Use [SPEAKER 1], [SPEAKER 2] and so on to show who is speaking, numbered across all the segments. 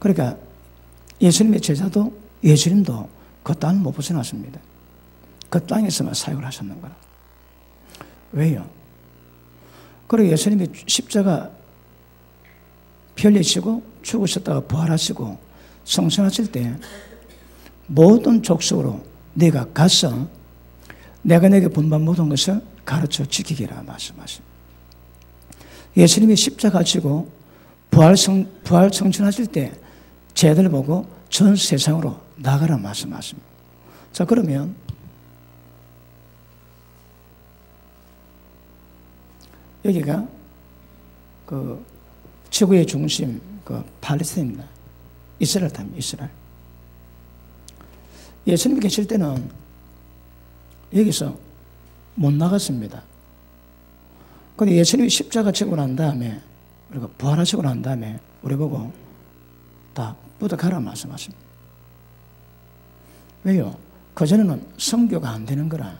[SPEAKER 1] 그러니까 예수님의 제자도 예수님도 그 땅을 못 벗어났습니다. 그 땅에서만 사역을 하셨는 거라. 왜요? 그리고 예수님이 십자가 피 흘리시고 죽으셨다가 부활하시고 성천하실 때 모든 족속으로 네가 가서 내가 내게 분반 모든 것을 가르쳐 지키기라 말씀하십니다. 예수님이 십자가 지고 부활 성천하실 때 제자들 보고 전 세상으로 나가라 말씀하십니다. 자, 그러면 여기가 그 지구의 중심 그 팔레스타인입니다. 이스라엘 땅입니다. 이스라엘. 예수님이 계실 때는 여기서 못 나갔습니다. 그런데 예수님이 십자가 지고 난 다음에 그리고 부활하시고 난 다음에 우리 보고 다 뻗어가라 말씀하십니다. 왜요? 그전에는 선교가 안 되는 거라.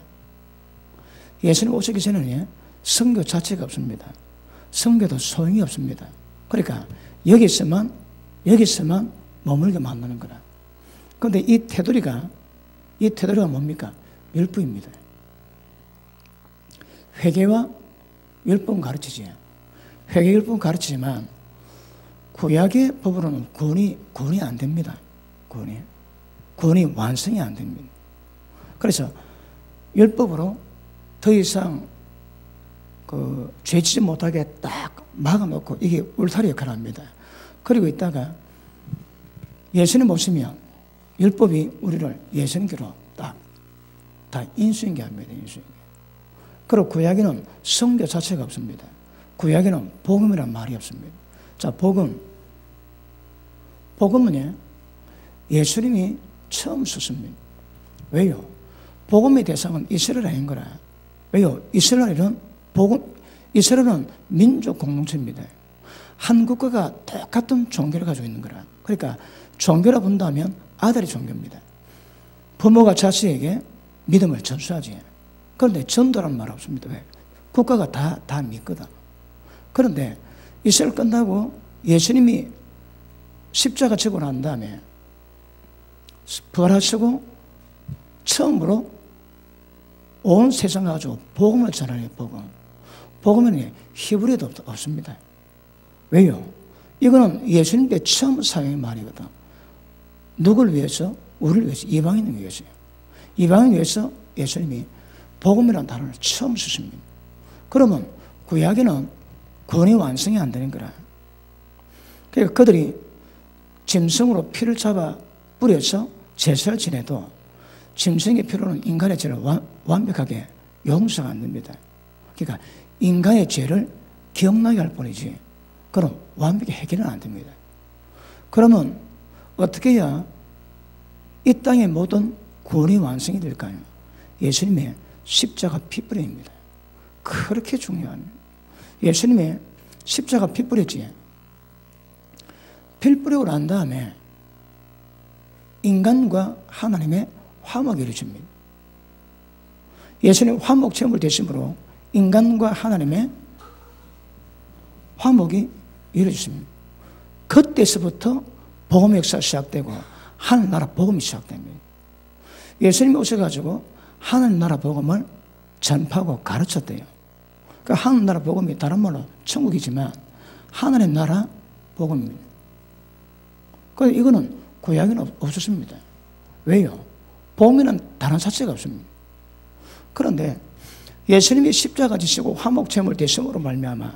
[SPEAKER 1] 예수님 오시기 전에는 선교 자체가 없습니다. 선교도 소용이 없습니다. 그러니까 여기서만 머물게 만드는 거라. 그런데 이 테두리가 뭡니까? 율법입니다. 회개와 율법은 가르치지. 회개 율법은 가르치지만 구약의 법으로는 구원이 안 됩니다. 구원이 완성이 안 됩니다. 그래서 율법으로 더 이상 그 죄지지 못하게 딱 막아놓고 이게 울타리 역할을 합니다. 그리고 있다가 예수님 오시면 율법이 우리를 예수님께로 다 인수인계합니다. 인수인계. 그리고 구약에는 성교 자체가 없습니다. 구약에는 복음이란 말이 없습니다. 자, 복음은 예수님이 처음 썼습니다. 왜요? 복음의 대상은 이스라엘 아닌 거라. 왜요? 이스라엘은 민족 공동체입니다. 한 국가가 똑같은 종교를 가지고 있는 거라. 그러니까 종교라 본다면 아들의 종교입니다. 부모가 자식에게 믿음을 전수하지. 그런데 전도란 말 없습니다. 왜? 국가가 다 믿거든. 그런데 이스라엘 끝나고 예수님이 십자가 지고 난 다음에 부활하시고 처음으로 온 세상 가지고 복음을 전하는 복음은 히브리어도 없습니다. 왜요? 이거는 예수님 때 처음 사용의 말이거든. 누굴 위해서? 우리를 위해서, 이방인을 위해서요. 이방인을 위해서 예수님이 복음이라는 단어를 처음 쓰십니다. 그러면 구약에는 구원이 완성이 안 되는 거라. 그러니까 그들이 짐승으로 피를 잡아 뿌려서 제사를 지내도 짐승의 피로는 인간의 죄를 완벽하게 용서가 안 됩니다. 그러니까 인간의 죄를 기억나게 할 뿐이지 그럼 완벽히 해결은 안 됩니다. 그러면 어떻게 해야 이 땅의 모든 구원이 완성이 될까요? 예수님의 십자가 피뿌림입니다. 그렇게 중요합니다. 예수님의 십자가 피 뿌렸지. 피 뿌리고 난 다음에 인간과 하나님의 화목이 이루어집니다. 예수님 화목 체험을 되심으로 인간과 하나님의 화목이 이루어집니다. 그때서부터 복음의 역사가 시작되고 하늘나라 복음이 시작됩니다. 예수님이 오셔가지고 하늘나라 복음을 전파하고 가르쳤대요. 그 하늘나라 복음이 다른 말로 천국이지만 하늘의 나라 복음입니다. 그래서 이거는 구약에는 없었습니다. 왜요? 복음에는 다른 자체가 없습니다. 그런데 예수님이 십자가 지시고 화목체험을 대심으로 말미암아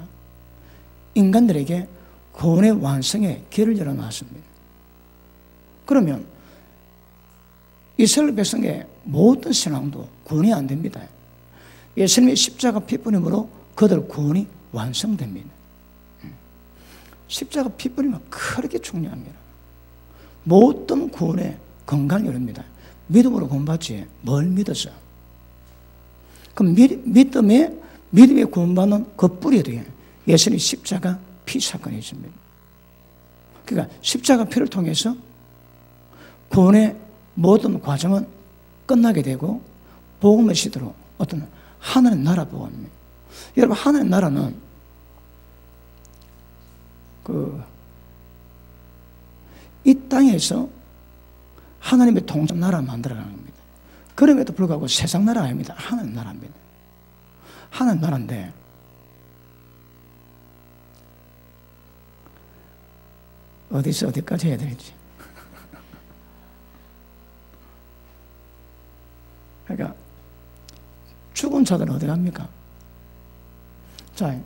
[SPEAKER 1] 인간들에게 구원의 완성의 길을 열어놨습니다. 그러면 이스라엘 백성의 모든 신앙도 구원이 안 됩니다. 예수님의 십자가 피뿌림으로 그들 구원이 완성됩니다. 십자가 피뿌림은 그렇게 중요합니다. 모든 구원의 건강을 이룹니다. 믿음으로 구원받지 뭘 믿어서. 그럼 믿음의 구원받는 그 뿌리에 예수님의 십자가 피 사건이 있습니다. 그러니까 십자가 피를 통해서 구원의 모든 과정은 끝나게 되고 복음의 시대로 어떤 하늘의 나라 복음입니다. 여러분 하늘의 나라는 이 땅에서 하나님의 통치 나라 만들어가는 겁니다. 그럼에도 불구하고 세상 나라 아닙니다. 하나님 나라입니다. 하나님 나라인데 어디서 어디까지 해야 될지. 그러니까 죽은 자들은 어디 갑니까? 자,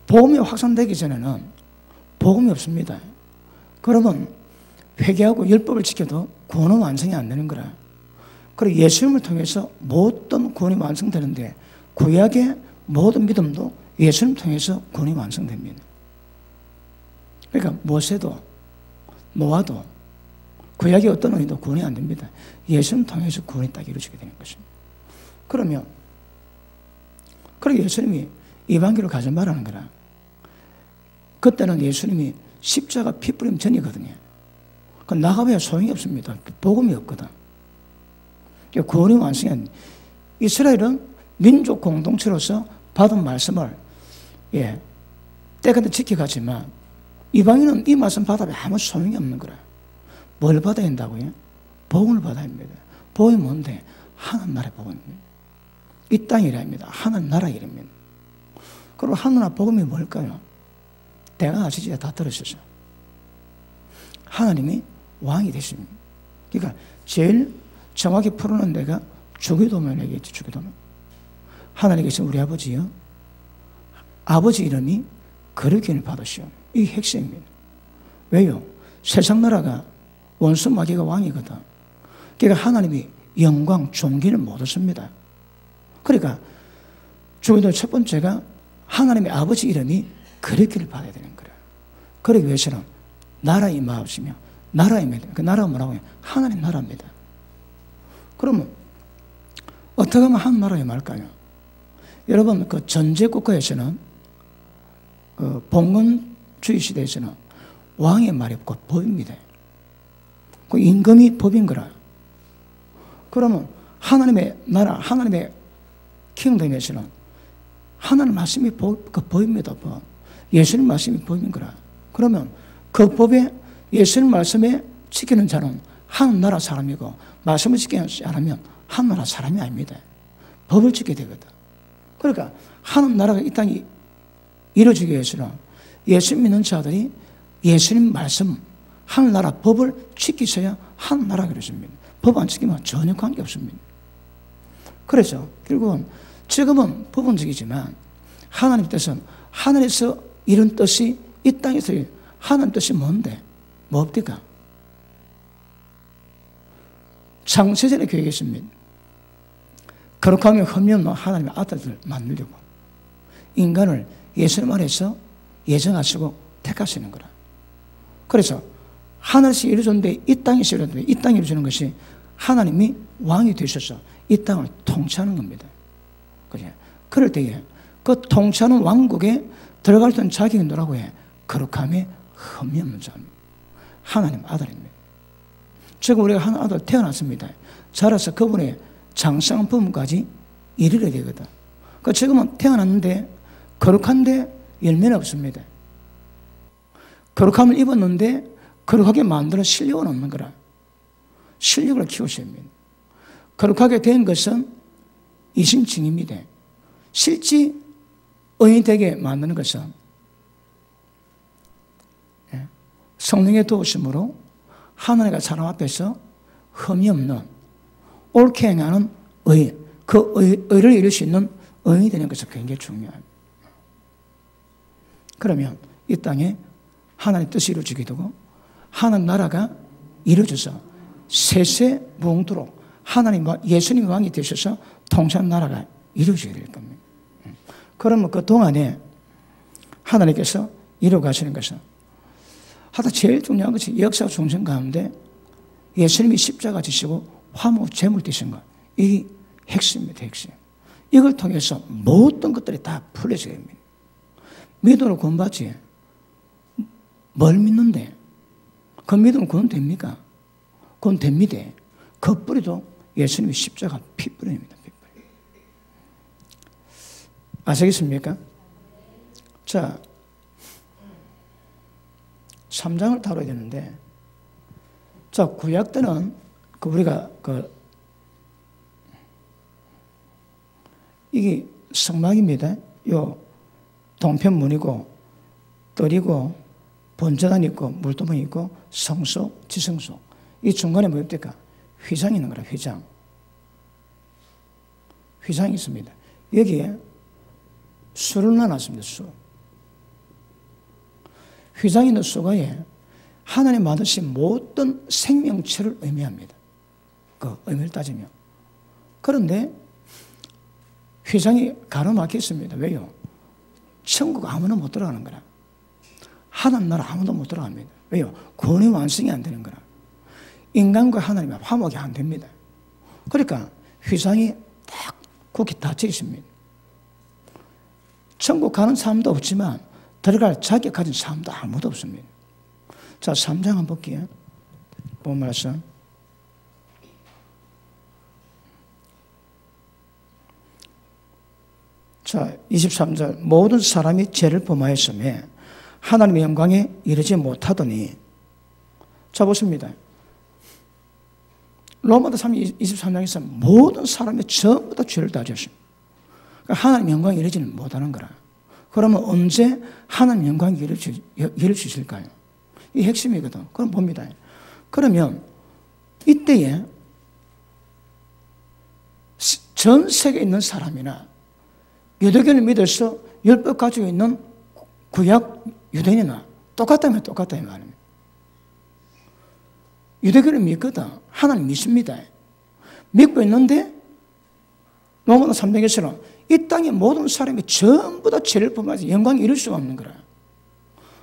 [SPEAKER 1] 복음이 확산되기 전에는 복음이 없습니다. 그러면 회개하고 율법을 지켜도 구원은 완성이 안 되는 거라. 그리고 예수님을 통해서 모든 구원이 완성되는데 구약의 모든 믿음도 예수님을 통해서 구원이 완성됩니다. 그러니까 모세도 노아도 구약의 어떤 의도 구원이 안 됩니다. 예수님을 통해서 구원이 딱 이루어지게 되는 것입니다. 그러면 예수님이 이방기를 가져 말하는 거라. 그때는 예수님이 십자가 피 뿌림 전이거든요. 그 나가봐야 소용이 없습니다. 복음이 없거든. 구원이 완성한 이스라엘은 민족 공동체로서 받은 말씀을 때까지 지켜가지만 이방인은 이 말씀 받아도 아무 소용이 없는 거라. 뭘 받아야 한다고요? 복음을 받아야 합니다. 복음이 뭔데? 하나님 나라의 복음입니다. 이 땅의 이름입니다. 하나님 나라 이름입니다. 그리고 하나님 나라 복음이 뭘까요? 대가 아시죠? 다 들으셨죠? 하나님이 왕이 되십니다. 그러니까 제일 정확히 풀어놓은 데가 주기도면 얘기했죠. 주기도면. 하나님 계신 우리 아버지요. 아버지 이름이 거룩을 받으시오. 이 핵심입니다. 왜요? 세상 나라가 원수 마귀가 왕이거든. 그러니까 하나님이 영광, 존귀를 못 얻습니다. 그러니까 주기도 첫 번째가 하나님의 아버지 이름이 거룩을 받아야 되는 거예요. 그러기 위해서는 나라의 마음이며 나라의 믿음. 그 나라가 뭐라고 해요? 하나님 나라입니다. 그러면 어떻게 하면 하나님 나라에 말까요? 여러분 그 전제 국가에서는 그 봉건주의 시대에서는 왕의 말이 곧 법입니다. 그 임금이 법인 거라. 그러면 하나님의 나라, 하나님의 킹덤에서는 하나님 말씀이 그 법입니다. 법. 예수님 말씀이 법인 거라. 그러면 그 법에 예수님 말씀에 지키는 자는 하나님 나라 사람이고 말씀을 지키지 않으면 하나님 나라 사람이 아닙니다. 법을 지켜야 되거든. 그러니까 하나님 나라가 이 땅에 이루어지기 위해서는 예수 믿는 자들이 예수님 말씀, 하나님 나라 법을 지키셔야 하나님 나라가 이루어집니다. 법 안 지키면 전혀 관계없습니다. 그래서 결국은 지금은 법원적이지만 하나님 뜻은 하늘에서 이런 뜻이 이 땅에서 하나님 뜻이 뭔데? 뭡니까? 창세전에 계획했습니다. 거룩하며 흠이 없는 하나님의 아들들을 만들려고 인간을 예수님 안에서 예정하시고 택하시는 거라. 그래서 하늘에서 이루어졌는데 이 땅에서 이루어졌는데 이 땅에 이루어지는 것이 하나님이 왕이 되셔서 이 땅을 통치하는 겁니다. 그죠? 그럴 때에 그 통치하는 왕국에 들어갈 수 있는 자격이 뭐라고 해? 거룩함에 흠이 없는 자입니다. 하나님 아들입니다. 지금 우리가 하나님 아들 태어났습니다. 자라서 그분의 장성한 부분까지 이르게 되거든. 그 지금은 태어났는데 거룩한데 열매는 없습니다. 거룩함을 입었는데 거룩하게 만드는 실력은 없는 거라. 실력을 키우셔야 합니다. 거룩하게 된 것은 이심증입니다. 실제 의인 되게 만드는 것은 성령의 도우심으로 하나님과 사람 앞에서 흠이 없는 옳게 행하는 의, 그 의를 이룰 수 있는 의인이 되는 것이 굉장히 중요합니다. 그러면 이 땅에 하나님의 뜻이 이루어지게 되고 하나님 나라가 이루어져서 세세무궁토록 하나님과 예수님이 왕이 되셔서 통치하는 나라가 이루어지게 될 겁니다. 그러면 그 동안에 하나님께서 이루어가시는 것은 하다 제일 중요한 것이 역사 중심 가운데 예수님이 십자가 지시고 화목 제물 드신 것. 이 핵심입니다. 핵심. 이걸 통해서 모든 것들이 다 풀려져야 됩니다. 믿음으로 구원받지. 뭘 믿는데? 그 믿음은 구원 됩니까? 구원 됩니다. 그 뿌리도 예수님이 십자가 피뿌리입니다. 피뿌리. 아시겠습니까? 자, 3장을 다뤄야 되는데, 자, 구약 때는 우리가 이게 성막입니다. 요 동편문이고 뜰이고 번제단이 있고 물두멍이 있고 성소, 지성소. 이 중간에 뭐입니까? 휘장이 있는 거라, 휘장. 휘장이 있습니다. 여기에 수를 나눴습니다. 수. 휘장이 있는 수가에 하나님 만드신 모든 생명체를 의미합니다. 그 의미를 따지면. 그런데 휘장이 가로막혀 있습니다. 왜요? 천국 아무나 못 들어가는 거라. 하나님 나라 아무도 못 들어갑니다. 왜요? 권위 완성이 안 되는 거라. 인간과 하나님의 화목이 안 됩니다. 그러니까 휘장이 딱 굳게 닫혀 있습니다. 천국 가는 사람도 없지만 들어갈 자격 가진 사람도 아무도 없습니다. 자, 3장 한번 볼게요. 본 말씀. 자, 23절. 모든 사람이 죄를 범하였으며 하나님의 영광에 이르지 못하더니. 자, 보십니다. 로마서 23장에서 모든 사람이 전부 다 죄를 다 지었습니다. 그러니까 하나님 영광에 이르지는 못하는 거라. 그러면 언제 하나님 영광에 이를 수 있을까요? 이 핵심이거든. 그럼 봅니다. 그러면 이때에 전 세계에 있는 사람이나 유대교를 믿어서 율법 가지고 있는 구약 유대인이나 똑같다면 똑같다 이 말입니다. 유대교를 믿거든. 하나님 믿습니다. 믿고 있는데 로마서 3장에서는 이 땅의 모든 사람이 전부 다 죄를 범하지 영광에 이룰 수가 없는 거라.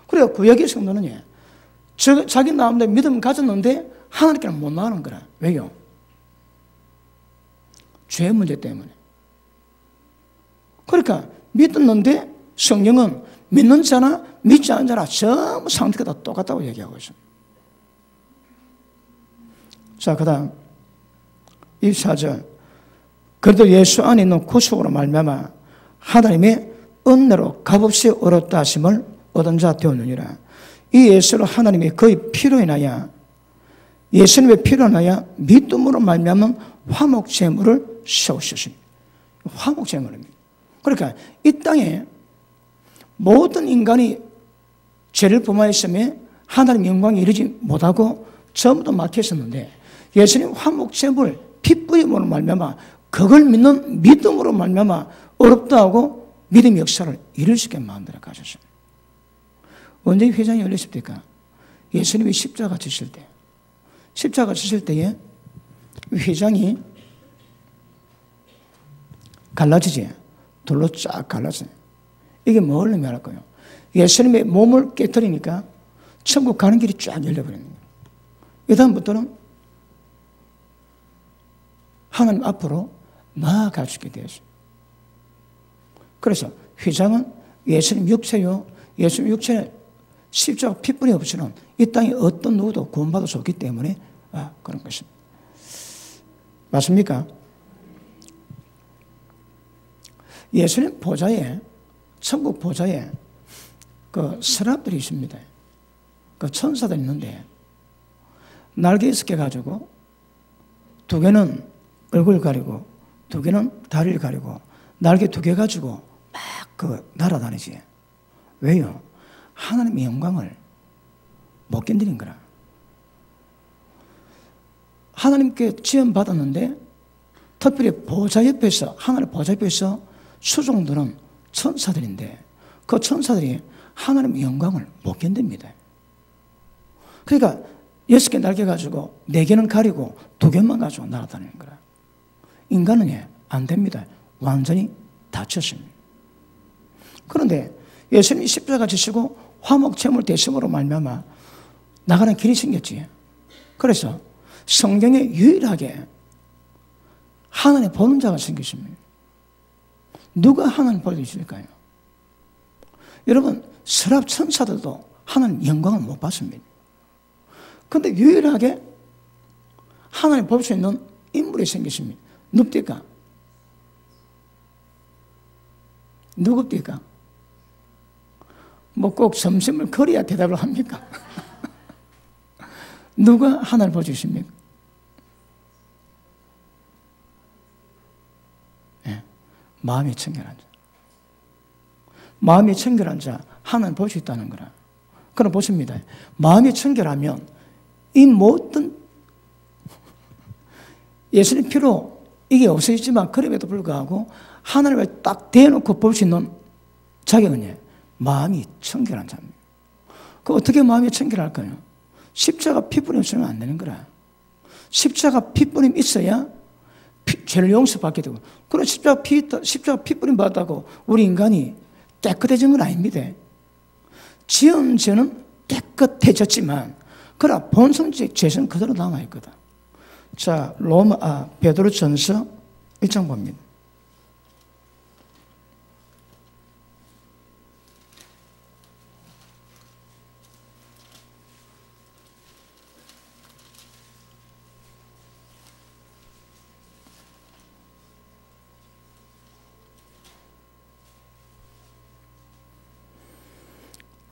[SPEAKER 1] 그래요. 구약의 성도는 자기 나름대로 믿음 가졌는데 하나님께는 못 나가는 거라. 왜요? 죄 문제 때문에. 그러니까 믿었는데 성령은 믿는 자나 믿지 않는 자나 전부 상태가 다 똑같다고 얘기하고 있습니다. 자, 그 다음 24절. 그래도 예수 안에 있는 구속으로 말미암아 하나님의 은혜로 값없이 얻었다 하심을 얻은 자 되었느니라. 이 예수로 하나님이 그의 피로 인하여 예수님의 피로 인하여 믿음으로 말미암은 화목 제물을 세우셨습니다. 화목 제물입니다. 그러니까 이 땅에 모든 인간이 죄를 범하였으며 하나님 영광에 이르지 못하고 전부 다 막혀 있었는데 예수님 화목 제물 핏부림으로 말미암아 그걸 믿는 믿음으로 말미암아 어렵다 하고 믿음의 역사를 이룰 수 있게 만들어 가셨습니다. 언제 휘장이 열렸습니까? 예수님이 십자가 지실 때. 십자가 지실 때에 휘장이 갈라지지. 돌로 쫙 갈라져요. 이게 뭘 의미할까요? 예수님의 몸을 깨뜨리니까 천국 가는 길이 쫙 열려버리는 거예요. 이 다음부터는 하나님 앞으로 나아갈 수 있게 되었어요. 그래서 휘장은 예수님 육체요. 예수님 육체에 십자가 핏불이 없이는 이 땅에 어떤 누구도 구원받을 수 없기 때문에 그런 것입니다. 맞습니까? 예수님 보좌에 천국 보좌에 그 서랍들이 있습니다. 그 천사들이 있는데 날개 6개 가지고 2개는 얼굴 가리고 2개는 다리를 가리고 날개 2개 가지고 막 날아다니지. 왜요? 하나님의 영광을 못 견디는 거라. 하나님께 지원받았는데 특별히 보좌 옆에서 하나님 보좌 옆에서 수종들은 천사들인데 그 천사들이 하나님의 영광을 못 견딥니다. 그러니까 6개 날개 가지고 4개는 가리고 2개만 가지고 날아다니는 거라. 인간은 안 됩니다. 완전히 닫혔습니다. 그런데 예수님이 십자가 지시고 화목제물 대심으로 말미암아 나가는 길이 생겼지. 그래서 성경에 유일하게 하나님 보는 자가 생겼습니다. 누가 하나님 볼 수 있을까요? 여러분, 서랍 천사들도 하나님 영광을 못 봤습니다. 그런데 유일하게 하나님 볼 수 있는 인물이 생겼습니다. 누굽니까? 누굽니까? 뭐 꼭 점심을 거려야 대답을 합니까? 누가 하나님을 볼 수 있습니까? 네. 마음이 청결한 자. 마음이 청결한 자, 하나님을 볼 수 있다는 거라. 그럼 보십니다. 마음이 청결하면 이 모든 예수님 피로 이게 없어지지만 그럼에도 불구하고 하나님을 딱 대놓고 볼 수 있는 자격은 마음이 청결한 자입니다. 그 어떻게 마음이 청결할까요? 십자가 피뿌림 없으면 안 되는 거라. 십자가 피뿌림 있어야 죄를 용서받게 되고, 그럼 십자가 피뿌림 받았다고 우리 인간이 깨끗해진 건 아닙니다. 지은 죄는 깨끗해졌지만 그러나 본성적 죄는 그대로 남아있거든. 자, 베드로전서 1장 봅니다.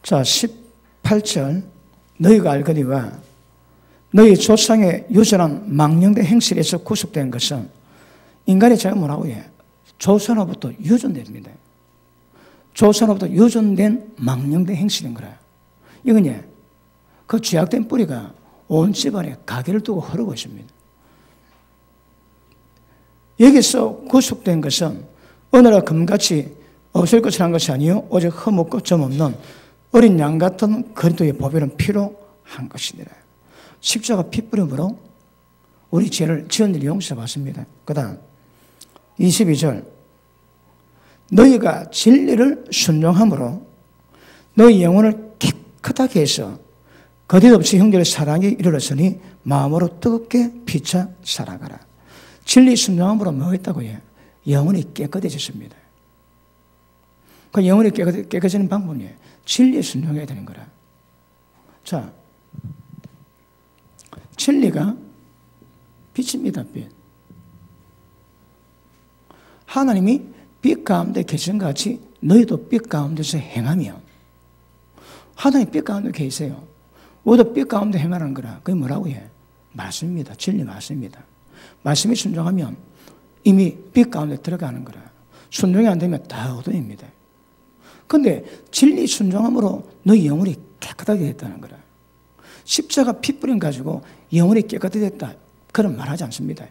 [SPEAKER 1] 자, 18절. 너희가 알거니와 너희 조상의 유전한 망령된 행실에서 구속된 것은, 인간의 죄가 뭐라고 해? 조상으로부터 유전됩니다. 조상으로부터 유전된 망령된 행실인 거라. 이건 그 죄악된 뿌리가 온 집안에 가게를 두고 흐르고 있습니다. 여기서 구속된 것은 오늘날 금같이 없을 것이라는 것이 아니요 오직 흠없고 점 없는 어린 양 같은 그리스도의 보배는 피로 한 것이니라. 십자가 피뿌림으로 우리 죄를 지은 일 용서받습니다. 그 다음 22절. 너희가 진리를 순종함으로 너희 영혼을 깨끗하게 해서 거짓 없이 형제의 사랑이 이르렀으니 마음으로 뜨겁게 피차 살아가라. 진리 순종함으로 뭐 했다고요? 영혼이 깨끗해졌습니다. 그 영혼이 깨끗해지는 방법이 진리에 순종해야 되는 거라. 자, 진리가 빛입니다. 빛. 하나님이 빛 가운데 계신 같이 너희도 빛 가운데서 행하며, 하나님 빛 가운데 계세요. 우리도 빛 가운데 행하는 거라. 그게 뭐라고 해? 말씀입니다. 진리 말씀입니다. 말씀이 순종하면 이미 빛 가운데 들어가는 거라. 순종이 안 되면 다 어둠입니다. 그런데 진리 순종함으로 너희 영혼이 깨끗하게 됐다는 거라. 십자가 피뿌림 가지고 영혼이 깨끗해졌다, 그런 말하지 않습니다.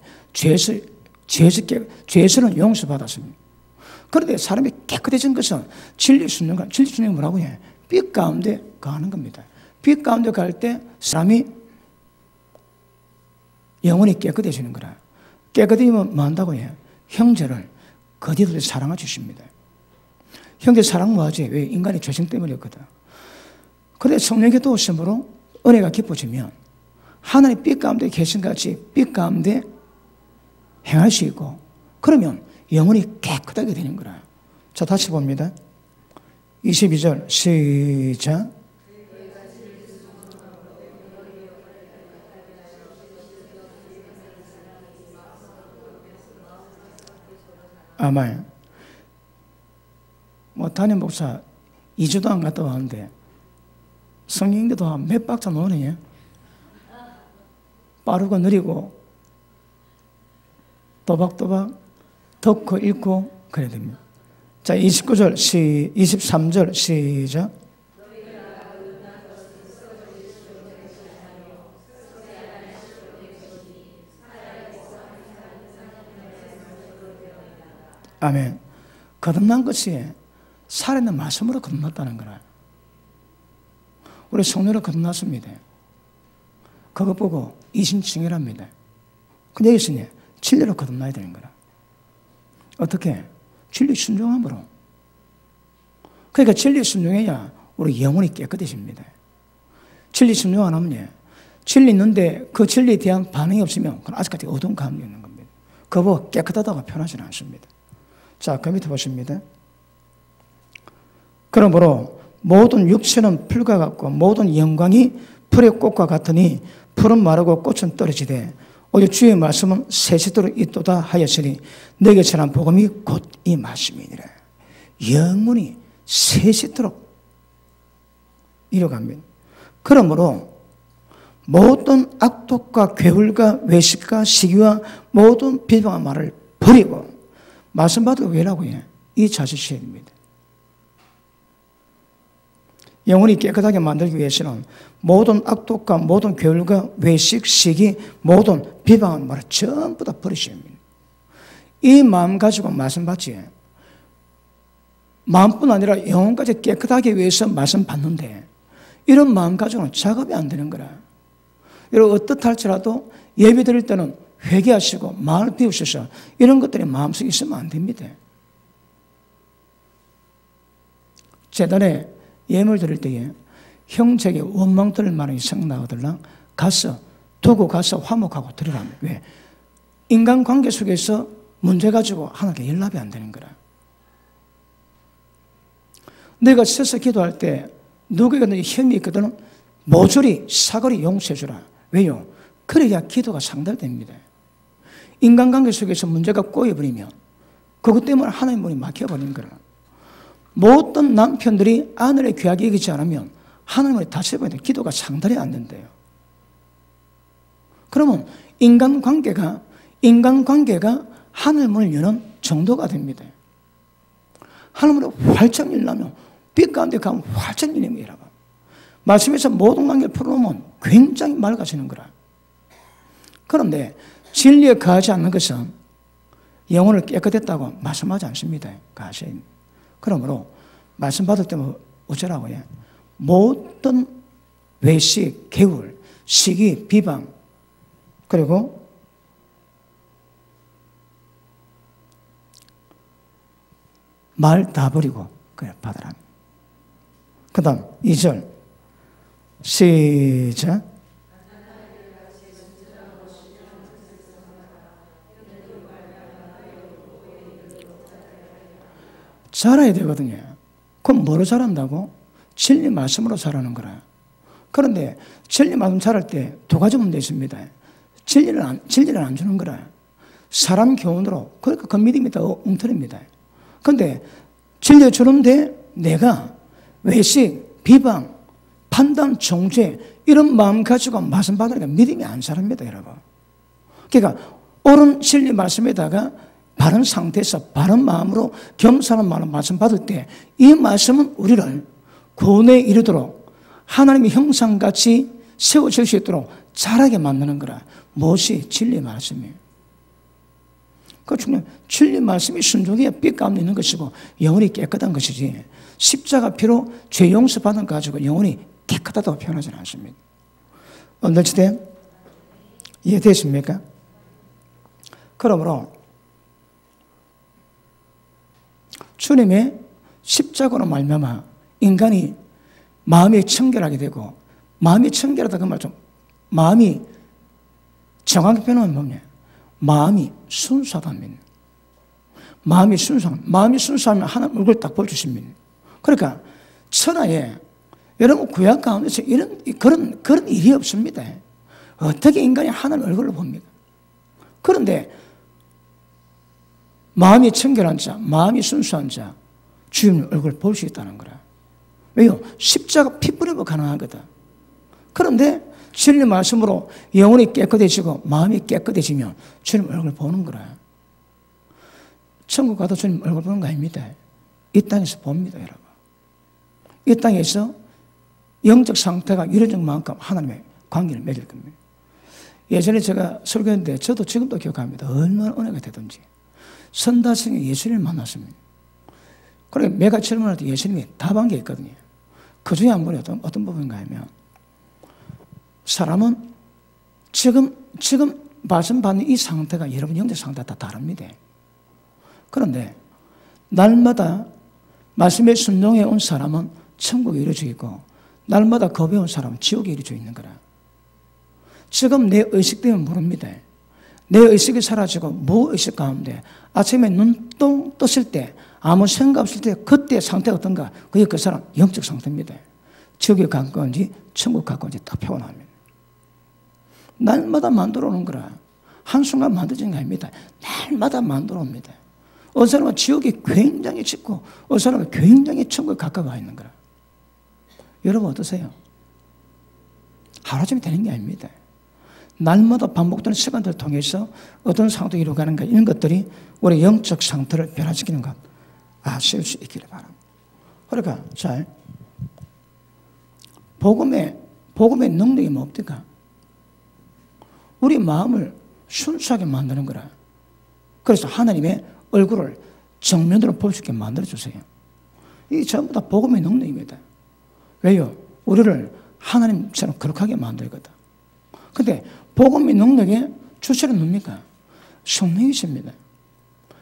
[SPEAKER 1] 죄에서는 용서받았습니다. 그런데 사람이 깨끗해진 것은 진리 순종이 뭐라고 해? 빛 가운데 가는 겁니다. 빛 가운데 갈 때 사람이 영혼이 깨끗해지는 거라. 깨끗해지면 뭐 한다고 해요? 형제를 거짓으로 사랑해 주십니다. 형제 사랑 뭐하지? 왜? 인간이 죄성 때문이었거든. 그런데 성령의 도우심으로 은혜가 깊어지면 하나님 빛 가운데 계신 같이 빛 가운데 행할 수 있고, 그러면 영혼이 깨끗하게 되는 거라. 자, 다시 봅니다. 22절 시작. 아멘. 담임 목사 2주도 안 갔다 왔는데 성경인데도 몇 박자 노네. 빠르고 느리고 또박또박 듣고 읽고 그래야 됩니다. 자, 29절 23절 시작. 아멘. 거듭난 것이 살아있는 말씀으로 거듭났다는 거라. 우리 성령으로 거듭났습니다. 그거 보고 이신칭이랍니다. 근데 여기서 진리로 거듭나야 되는 거라. 어떻게? 진리 순종함으로. 그러니까 진리 순종해야 우리 영혼이 깨끗해집니다. 진리 순종 안 하면 진리 있는데 그 진리에 대한 반응이 없으면 그건 아직까지 어두운 감이 있는 겁니다. 그거 깨끗하다고 표현하지는 않습니다. 자, 그 밑에 보십니다. 그러므로 모든 육체는 풀과 같고 모든 영광이 풀의 꽃과 같으니 풀은 마르고 꽃은 떨어지되 오직 주의 말씀은 세세토록 있도다 하였으니 너에게 전한 복음이 곧 이 말씀이니라. 영문이 세세토록 이뤄갑니다. 그러므로 모든 악독과 괴울과 외식과 시기와 모든 비방한 말을 버리고 말씀 받을 왜라고 해? 이 자주시입니다. 영혼이 깨끗하게 만들기 위해서는 모든 악독과 모든 괴울과 외식, 시기, 모든 비방한 말을 전부 다 버리셔야 합니다. 이 마음 가지고 말씀 받지. 마음뿐 아니라 영혼까지 깨끗하게 위해서 말씀 받는데 이런 마음 가지고는 작업이 안 되는 거라. 여러분 어떻할지라도 예배 드릴 때는 회개하시고 마음을 비우셔서 이런 것들이 마음속에 있으면 안 됩니다. 재단에 예물 드릴 때에 형제에게 원망 들을 만한 생각나거들랑 두고 가서 화목하고 드리라면 왜? 인간관계 속에서 문제 가지고 하나님께 연락이 안 되는 거라. 내가 서서 기도할 때 누구에게 혐의 있거든 모조리 사거리 용서해 주라. 왜요? 그래야 기도가 상달됩니다. 인간관계 속에서 문제가 꼬여버리면 그것 때문에 하나님 문이 막혀버리는 거라. 모든 남편들이 아내를 귀하게 여기지 않으면 하나님을 다스려버리는데 기도가 상달이 안 된대요. 그러면 인간관계가 하늘 문을 여는 정도가 됩니다. 하늘 문을 활짝 열려면 빛 가운데 가면 활짝 열리는 거라고. 말씀에서 모든 관계를 풀어놓으면 굉장히 맑아지는 거라. 그런데 진리에 거하지 않는 것은 영혼을 깨끗했다고 말씀하지 않습니다. 가셔야 됩니다. 그러므로 말씀 받을 때면 어쩌라고 해? 모든 외식, 개울, 시기, 비방 그리고 말 다 버리고 그래 받으라. 그 다음 2절 시작. 자라야 되거든요. 그럼 뭐로 자란다고? 진리 말씀으로 자라는 거라. 그런데 진리 말씀 자랄 때 두 가지 문제 있습니다. 진리를 안 주는 거라. 사람 교훈으로. 그러니까 그 믿음이 더 엉터리입니다. 그런데 진리를 주는데 내가 외식, 비방, 판단, 정죄 이런 마음 가지고 말씀 받으니까 믿음이 안 자랍니다, 여러분. 그러니까 옳은 진리 말씀에다가 바른 상태에서 바른 마음으로 겸손한 마음으로 말씀 받을 때 이 말씀은 우리를 구원에 이르도록 하나님의 형상같이 세워질 수 있도록 자라게 만드는 거라. 무엇이? 진리 말씀이에요. 그 중에 진리 말씀이 순종해야 빛 가운데 있는 것이고 영혼이 깨끗한 것이지 십자가 피로 죄 용서 받은 거 가지고 영혼이 깨끗하다고 표현하지는 않습니다. 오늘 시대 이해되십니까? 그러므로 주님의 십자가로 말미암아 인간이 마음이 청결하게 되고 마음이 청결하다 그 말 좀 마음이 정확히 표현하면 뭐냐? 마음이 순수하답니다. 마음이 순수하면 하나님 얼굴 딱 보여주십니다. 그러니까 천하에 여러분 구약 가운데서 그런 일이 없습니다. 어떻게 인간이 하나님 얼굴을 봅니까? 그런데 마음이 청결한 자, 마음이 순수한 자, 주님 얼굴을 볼 수 있다는 거라. 왜요? 십자가 피 뿌리면 가능하거든. 그런데 진리 말씀으로 영혼이 깨끗해지고 마음이 깨끗해지면 주님 얼굴을 보는 거라. 천국 가도 주님 얼굴 보는 거 아닙니다. 이 땅에서 봅니다, 여러분. 이 땅에서 영적 상태가 이루어진 만큼 하나님의 관계를 맺을 겁니다. 예전에 제가 설교했는데 저도 지금도 기억합니다. 얼마나 은혜가 되든지. 선다성에 예수님을 만났습니다. 그래, 매가 질문할 때 예수님이 답한 게 있거든요. 그 중에 한 분이 어떤 부분인가 하면, 사람은 지금 말씀 받는 이 상태가 여러분 영적 상태가 다 다릅니다. 그런데, 날마다 말씀에 순종해 온 사람은 천국에 이루어져 있고, 날마다 거부해 온 사람은 지옥에 이루어져 있는 거라. 지금 내 의식 때문에 모릅니다. 내 의식이 사라지고 무의식 가운데 아침에 눈 똥 떴을 때 아무 생각 없을 때 그때 상태가 어떤가? 그게 그 사람 영적 상태입니다. 지옥에 간 건지 천국 간 건지 딱 표현합니다. 날마다 만들어 오는 거라. 한순간 만들어진 게 아닙니다. 날마다 만들어 옵니다. 어느 사람은 지옥에 굉장히 짙고 어느 사람은 굉장히 천국에 가까워 있는 거라. 여러분 어떠세요? 하루아침에 되는 게 아닙니다. 날마다 반복되는 시간들을 통해서 어떤 상태로 이루어가는가, 이런 것들이 우리 영적 상태를 변화시키는 것 아실 수 있기를 바랍니다. 그러니까 자, 복음의 능력이 뭡니까? 우리 마음을 순수하게 만드는 거라. 그래서 하나님의 얼굴을 정면으로 볼 수 있게 만들어주세요. 이게 전부 다 복음의 능력입니다. 왜요? 우리를 하나님처럼 거룩하게 만들거든. 근데 복음의 능력의 주체는 뭡니까? 성령이십니다.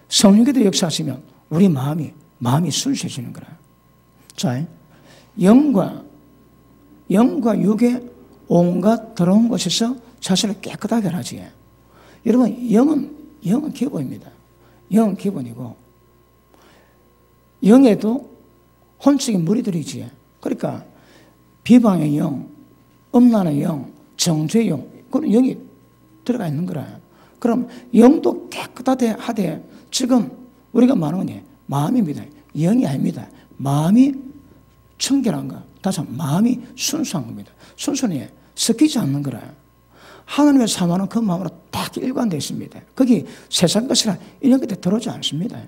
[SPEAKER 1] 성령께서 역사하시면 우리 마음이 순수해지는 거라. 자, 영과 육의 온갖 더러운 것에서 자신을 깨끗하게 하지. 여러분, 영은 기본입니다. 영은 기본이고, 영에도 혼적인 무리들이지. 그러니까 비방의 영, 음란의 영, 정죄의 영, 그런 영이 들어가 있는 거라. 그럼 영도 깨끗하되 지금 우리가 말하는 건 마음입니다. 영이 아닙니다. 마음이 청결한 거. 다시 한번 마음이 순수한 겁니다. 순수는 섞이지 않는 거라. 하나님의 사모하는 그 마음으로 딱 일관되어 있습니다. 거기 세상 것이라 이런 것들 들어오지 않습니다.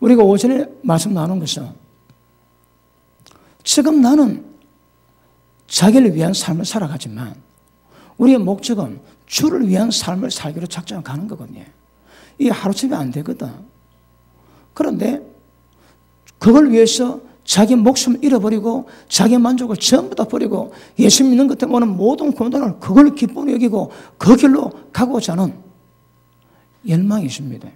[SPEAKER 1] 우리가 오전에 말씀 나눈 것은 지금 나는 자기를 위한 삶을 살아가지만 우리의 목적은 주를 위한 삶을 살기로 작정을 가는 거거든요. 이게 하루아침에 안 되거든. 그런데 그걸 위해서 자기 목숨을 잃어버리고 자기 만족을 전부 다 버리고 예수 믿는 것 때문에 오는 모든 고난을 그걸 기쁨으로 여기고 그 길로 가고자 하는 열망이 있습니다.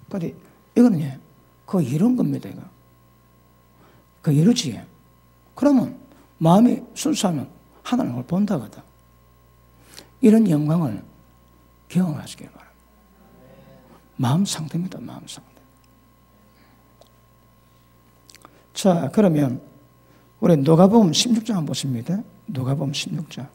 [SPEAKER 1] 그런데 이거는 그거 이룬 겁니다. 이거. 그거 이루지. 그러면 마음이 순수하면 하나님을 본다거든. 이런 영광을 경험하시길 바랍니다. 마음 상태입니다. 마음 상태. 자, 그러면 우리 누가복음 16장 한번 보십니다. 누가복음 16장.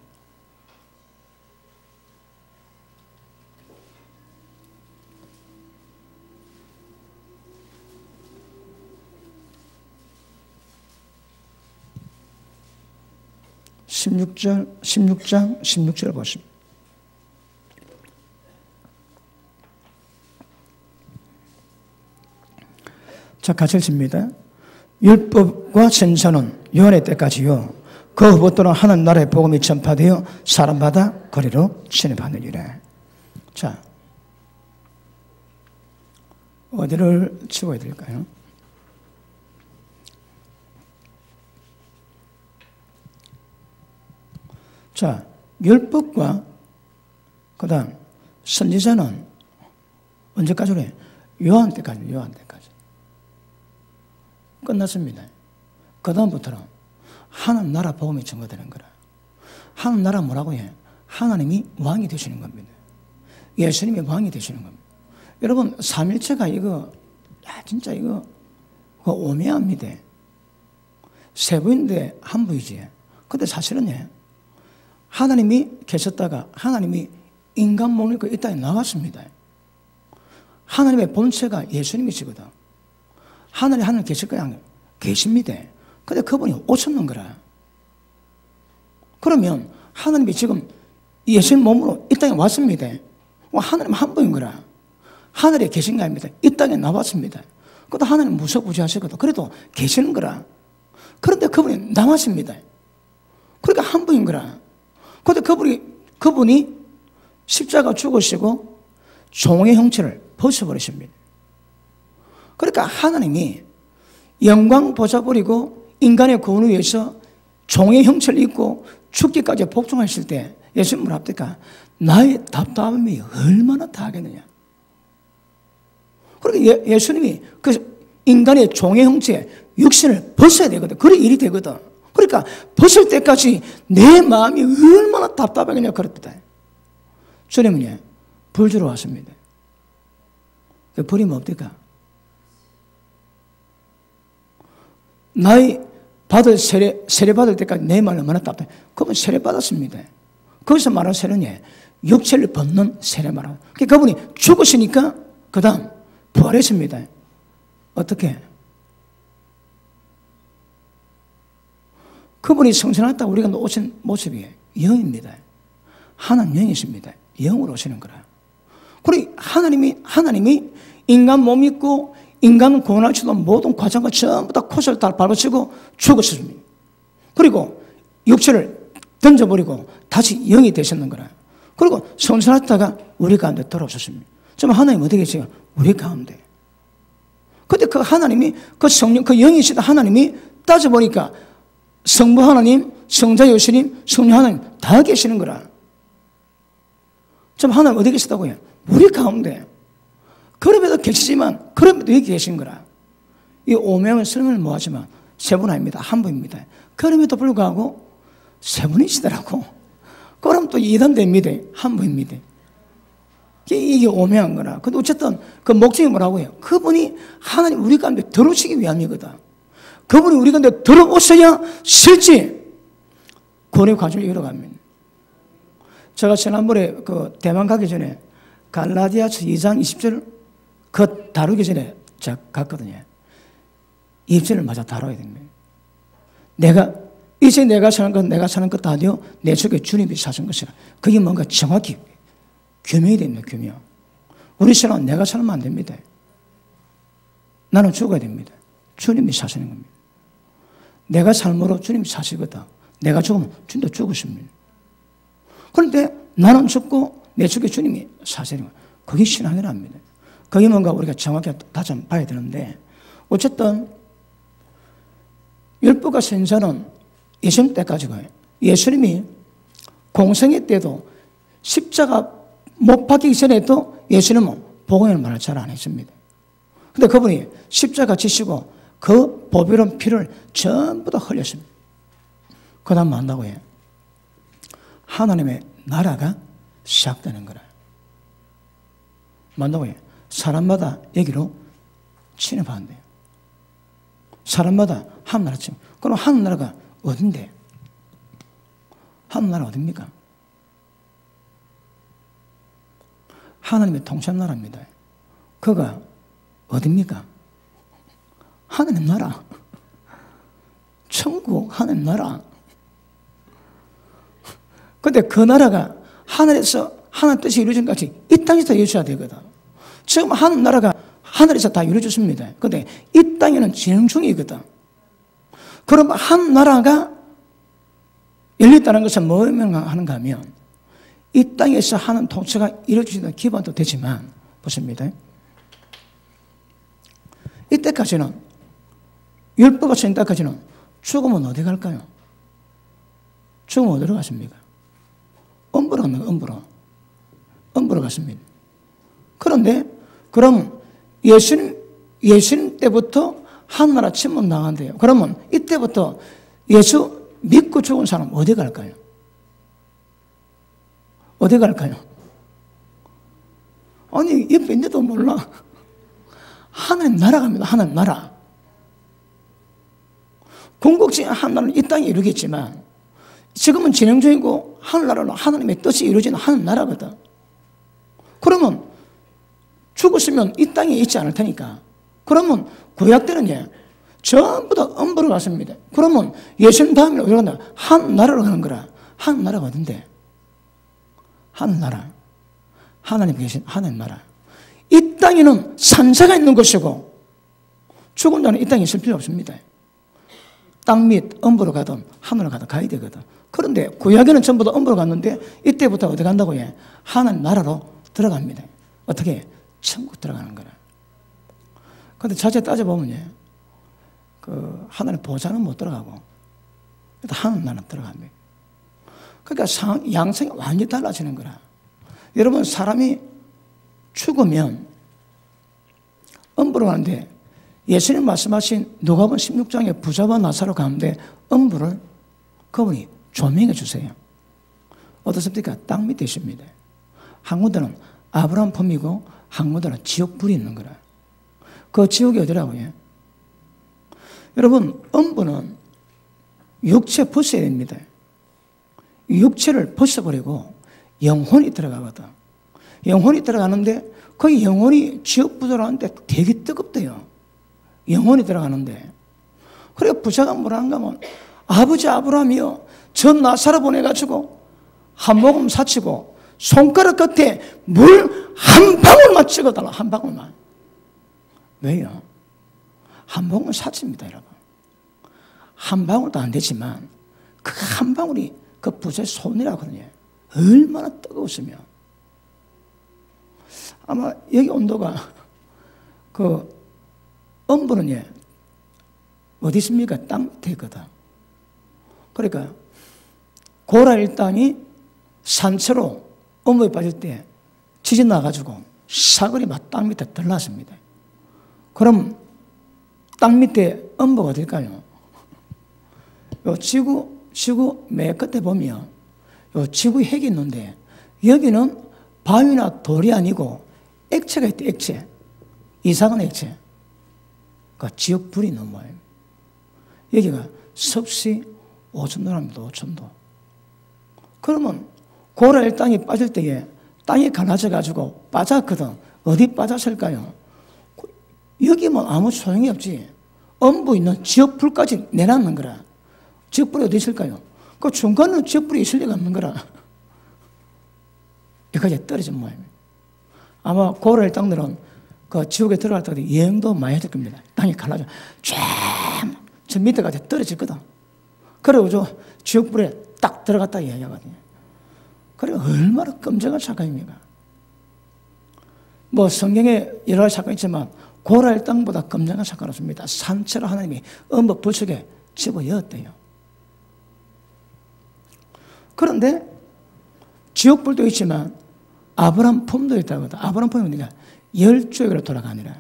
[SPEAKER 1] (16장) 16절 보십니다. 자, 같이 읽습니다. 율법과 선지자는 요한의 때까지요. 그 후부터는 하나님 나라의 복음이 전파되어 사람마다 거리로 진입하느니라. 자, 어디를 치워야 될까요? 자, 율법과 그 다음 선지자는 언제까지 그래? 요한 때까지. 끝났습니다. 그 다음부터는 하나님 나라 복음이 증거되는 거라. 하나님 나라 뭐라고 해? 하나님이 왕이 되시는 겁니다. 예수님이 왕이 되시는 겁니다. 여러분, 삼일체가 이거 진짜 이거 오묘합니다. 세 부인데 한 부이지. 근데 사실은 하나님이 계셨다가 하나님이 인간 몸을 입고 이 땅에 나왔습니다. 하나님의 본체가 예수님이시거든. 하나님 계실 거야? 계십니다. 근데 그분이 오셨는 거라. 그러면 하나님이 지금 예수님 몸으로 이 땅에 왔습니다. 하나님 한 분인 거라. 하늘에 계신 거 아닙니다. 이 땅에 나왔습니다. 그래도 하나님 무소부지하시거든. 그래도 계시는 거라. 그런데 그분이 나왔습니다. 그러니까 한 분인 거라. 그런데 그분이 십자가 죽으시고 종의 형체를 벗어버리십니다. 그러니까 하나님이 영광 벗어버리고 인간의 구원을 위해서 종의 형체를 입고 죽기까지 복종하실 때 예수님 뭐라 합니까? 나의 답답함이 얼마나 다하겠느냐. 그러니까 예수님이 그 인간의 종의 형체 육신을 벗어야 되거든. 그래 일이 되거든. 그러니까 벗을 때까지 내 마음이 얼마나 답답하겠냐 그렇다. 주님은 불 주러 왔습니다. 그 불이 뭡니까? 나의 받을 세례 받을 때까지 내 마음이 얼마나 답답해. 그분 세례 받았습니다. 거기서 말하는 세례는 육체를 벗는 세례 말하는. 그러니까 그분이 죽으시니까 그 다음 부활했습니다. 어떻게? 그분이 성천하다고 우리가 오신 모습이 영입니다. 하나님 영이십니다. 영으로 오시는 거라. 그리고 하나님이 인간 몸 있고 인간을 구원할 수 있는 모든 과정과 전부 다 코스를 다 밟아치고 죽으셨습니다. 그리고 육체를 던져버리고 다시 영이 되셨는 거라. 그리고 성천하다가 우리 가운데 돌아오셨습니다. 좀 하나님 어디 계세요? 우리 가운데. 근데 그 하나님이 그 성령, 그 영이시다 하나님이 따져보니까 성부 하나님, 성자 예수님, 성령 하나님 다 계시는 거라. 좀 하나님 어디 계시다고요? 우리 가운데. 그럼에도 계시지만 그럼에도 여기 계신 거라. 이 오명은 설명을 뭐하지만 세 분 아닙니다. 한 분입니다. 그럼에도 불구하고 세 분이시더라고. 그럼 또 이단됩니다. 한 분입니다. 이게 오명한 거라. 근데 어쨌든 그 목적이 뭐라고요? 그분이 하나님 우리 가운데 들어오시기 위함이거든. 그분이 우리 가운데 들어오셔야 실제 구원의 과정을 이뤄갑니다. 제가 지난번에 그 대만 가기 전에 갈라디아서 2장 20절 그 다루기 전에 제가 갔거든요. 20절을 맞아 다뤄야 됩니다. 이제 내가 사는 것 아니요 내 속에 주님이 사신 것이라. 그게 뭔가 정확히 규명이 됩니다. 규명. 우리 신앙은 내가 살면 안 됩니다. 나는 죽어야 됩니다. 주님이 사시는 겁니다. 내가 삶으로 주님이 사시거든. 내가 죽으면 주님도 죽으십니다. 그런데 나는 죽고 내 속에 주님이 사시는 거예요. 그게 신앙이랍니다. 그게 뭔가 우리가 정확히 다시 한번 봐야 되는데 어쨌든 율법과 선지자는 예수님 때까지가 예수님이 공생애 때도 십자가 못 박히기 전에도 예수님은 복음을 말을 잘 안 했습니다. 그런데 그분이 십자가 지시고 그 보배로운 피를 전부 다 흘렸습니다. 그 다음 뭐 한다고 해요? 하나님의 나라가 시작되는 거라. 뭐 한다고 해요? 사람마다 여기로 침입한대요. 사람마다 하늘나라 침입. 그럼 하늘나라가 어딘데? 하늘나라 어딥니까? 하나님의 통치나라입니다. 그가 어딥니까? 하나님 나라. 천국 하나님 나라. 근데 그 나라가 하늘에서 하나님 뜻이 이루어진 것이 이 땅에서 이루어져야 되거든. 지금 하나님 나라가 하늘에서 다 이루어졌습니다. 근데 이 땅에는 진행 중이거든. 그럼 한 나라가 열렸다는 것은 뭐 의미하는가 하면 이 땅에서 하는 통치가 이루어지는 기반도 되지만 보십니다. 이때까지는 율법과 선지자까지는 죽으면 어디 갈까요? 죽으면 어디로 갔습니까? 음부로 갑니다. 음부로 갔습니다. 그런데 그럼 예수님 때부터 하늘나라 침묵 나간대요. 그러면 이때부터 예수 믿고 죽은 사람 어디 갈까요? 어디 갈까요? 아니 옆에 있는데도 몰라. 하나님 나라 갑니다. 하나님 나라. 궁극적인 하나님은 이 땅에 이루겠지만 지금은 진행 중이고 하늘나라는 하나님의 뜻이 이루어지는 하늘나라거든. 그러면 죽었으면 이 땅에 있지 않을 테니까. 그러면 구약 때는 전부 다 음부로 갔습니다. 그러면 예수님 다음에 어디로 간다? 하늘나라로 가는 거라. 하늘나라가 어딘데? 하늘나라. 하나님 계신 하늘나라. 이 땅에는 산사가 있는 것이고 죽은 자는 이 땅에 있을 필요 없습니다. 땅 밑 음부로 가든 하늘로 가든 가야 되거든. 그런데 구약에는 전부 다 음부로 갔는데 이때부터 어디 간다고 해? 하나님 나라로 들어갑니다. 어떻게? 천국 들어가는 거라. 그런데 자세히 따져보면 그 하나님 보좌는 못 들어가고 하나님 나라는 들어갑니다. 그러니까 양성이 완전히 달라지는 거라. 여러분 사람이 죽으면 음부로 가는데 예수님 말씀하신 누가복음 16장의 부자와 나사로 가는데 음부를 그분이 조명해 주세요. 어떻습니까? 땅 밑에 있습니다. 한 군데는 아브라함 품이고 한 군데는 지옥 불이 있는 거라. 그 지옥이 어디라고요? 여러분 음부는 육체 벗어야 됩니다. 육체를 벗어버리고 영혼이 들어가거든. 영혼이 들어가는데 그 영혼이 지옥 부자라는데 되게 뜨겁대요. 영혼이 들어가는데. 그래 부자가 뭐라 한가 하면 아버지 아브라함이여 저 나사로 보내가지고 한 모금 사치고 손가락 끝에 물 한 방울만 찍어달라. 한 방울만. 왜요? 한 방울 사치입니다, 여러분. 한 방울도 안 되지만 그 한 방울이 그 부자의 손이라거든요. 얼마나 뜨거웠으면. 아마 여기 온도가 그 엄부는 어디 있습니까? 땅 밑에 있거든. 그러니까 고라 일당이 산채로 엄부에 빠질 때 지진 나가지고 사거리 막 땅 밑에 들어났습니다. 그럼 땅 밑에 엄부가 어딜까요? 요 지구 맨 끝에 보면 요 지구 핵이 있는데 여기는 바위나 돌이 아니고 액체가 있대, 액체. 이상한 액체. 그러니까 지옥불이 있는 모양이에요. 여기가 섭씨 5,000도랍니다, 5,000도. 그러면 고라일 땅이 빠질 때에 땅이 갈라져가지고 빠졌거든. 어디 빠졌을까요? 여기면 아무 소용이 없지. 엄부 있는 지옥불까지 내놨는 거라. 지옥불이 어디 있을까요? 그 중간은 지옥불이 있을 리가 없는 거라. 여기까지 떨어진 모양입니다. 아마 고라일 땅들은 그 지옥에 들어갈 때 여행도 많이 했을 겁니다. 땅이 갈라져. 저 밑에까지 떨어졌거든. 그리고 저 지옥불에 딱 들어갔다 이야기하거든요. 그래 얼마나 끔찍한 사건입니까? 뭐 성경에 여러 가지 사건이 있지만 고라일 땅보다 끔찍한 사건은 없습니다. 산채로 하나님이 엄복 불속에 집어넣었대요. 그런데 지옥불도 있지만 아브람 품도 있다고 하거든. 아브람 품이 뭐냐? 열조에게로 돌아가니라.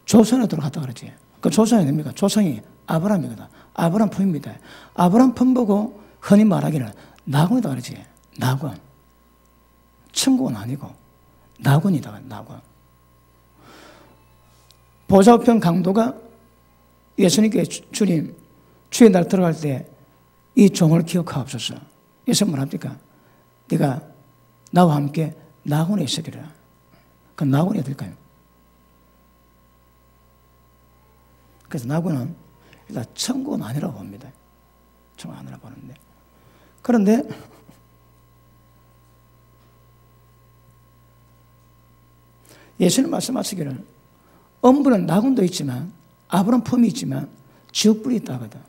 [SPEAKER 1] 조선에 돌아갔다 그러지. 그 조선이 됩니까? 조선이 아브람이거든. 아브람 품입니다. 아브람 품 보고 흔히 말하기는 나곤이다 그러지. 나곤. 천국은 아니고 나곤이다. 나곤. 보좌우편 강도가 예수님께 주님 주의 날 들어갈 때 이 종을 기억하옵소서. 예수님 뭐랍니까? 네가 나와 함께 나곤에 있으리라. 그 나곤이 어딜까요? 그래서 나곤은 일단 천국은 아니라고 봅니다. 천국은 아니라고 보는데. 그런데 예수님 말씀하시기를 엄부는 나곤도 있지만 아브람 품이 있지만 지옥불이 있다거든.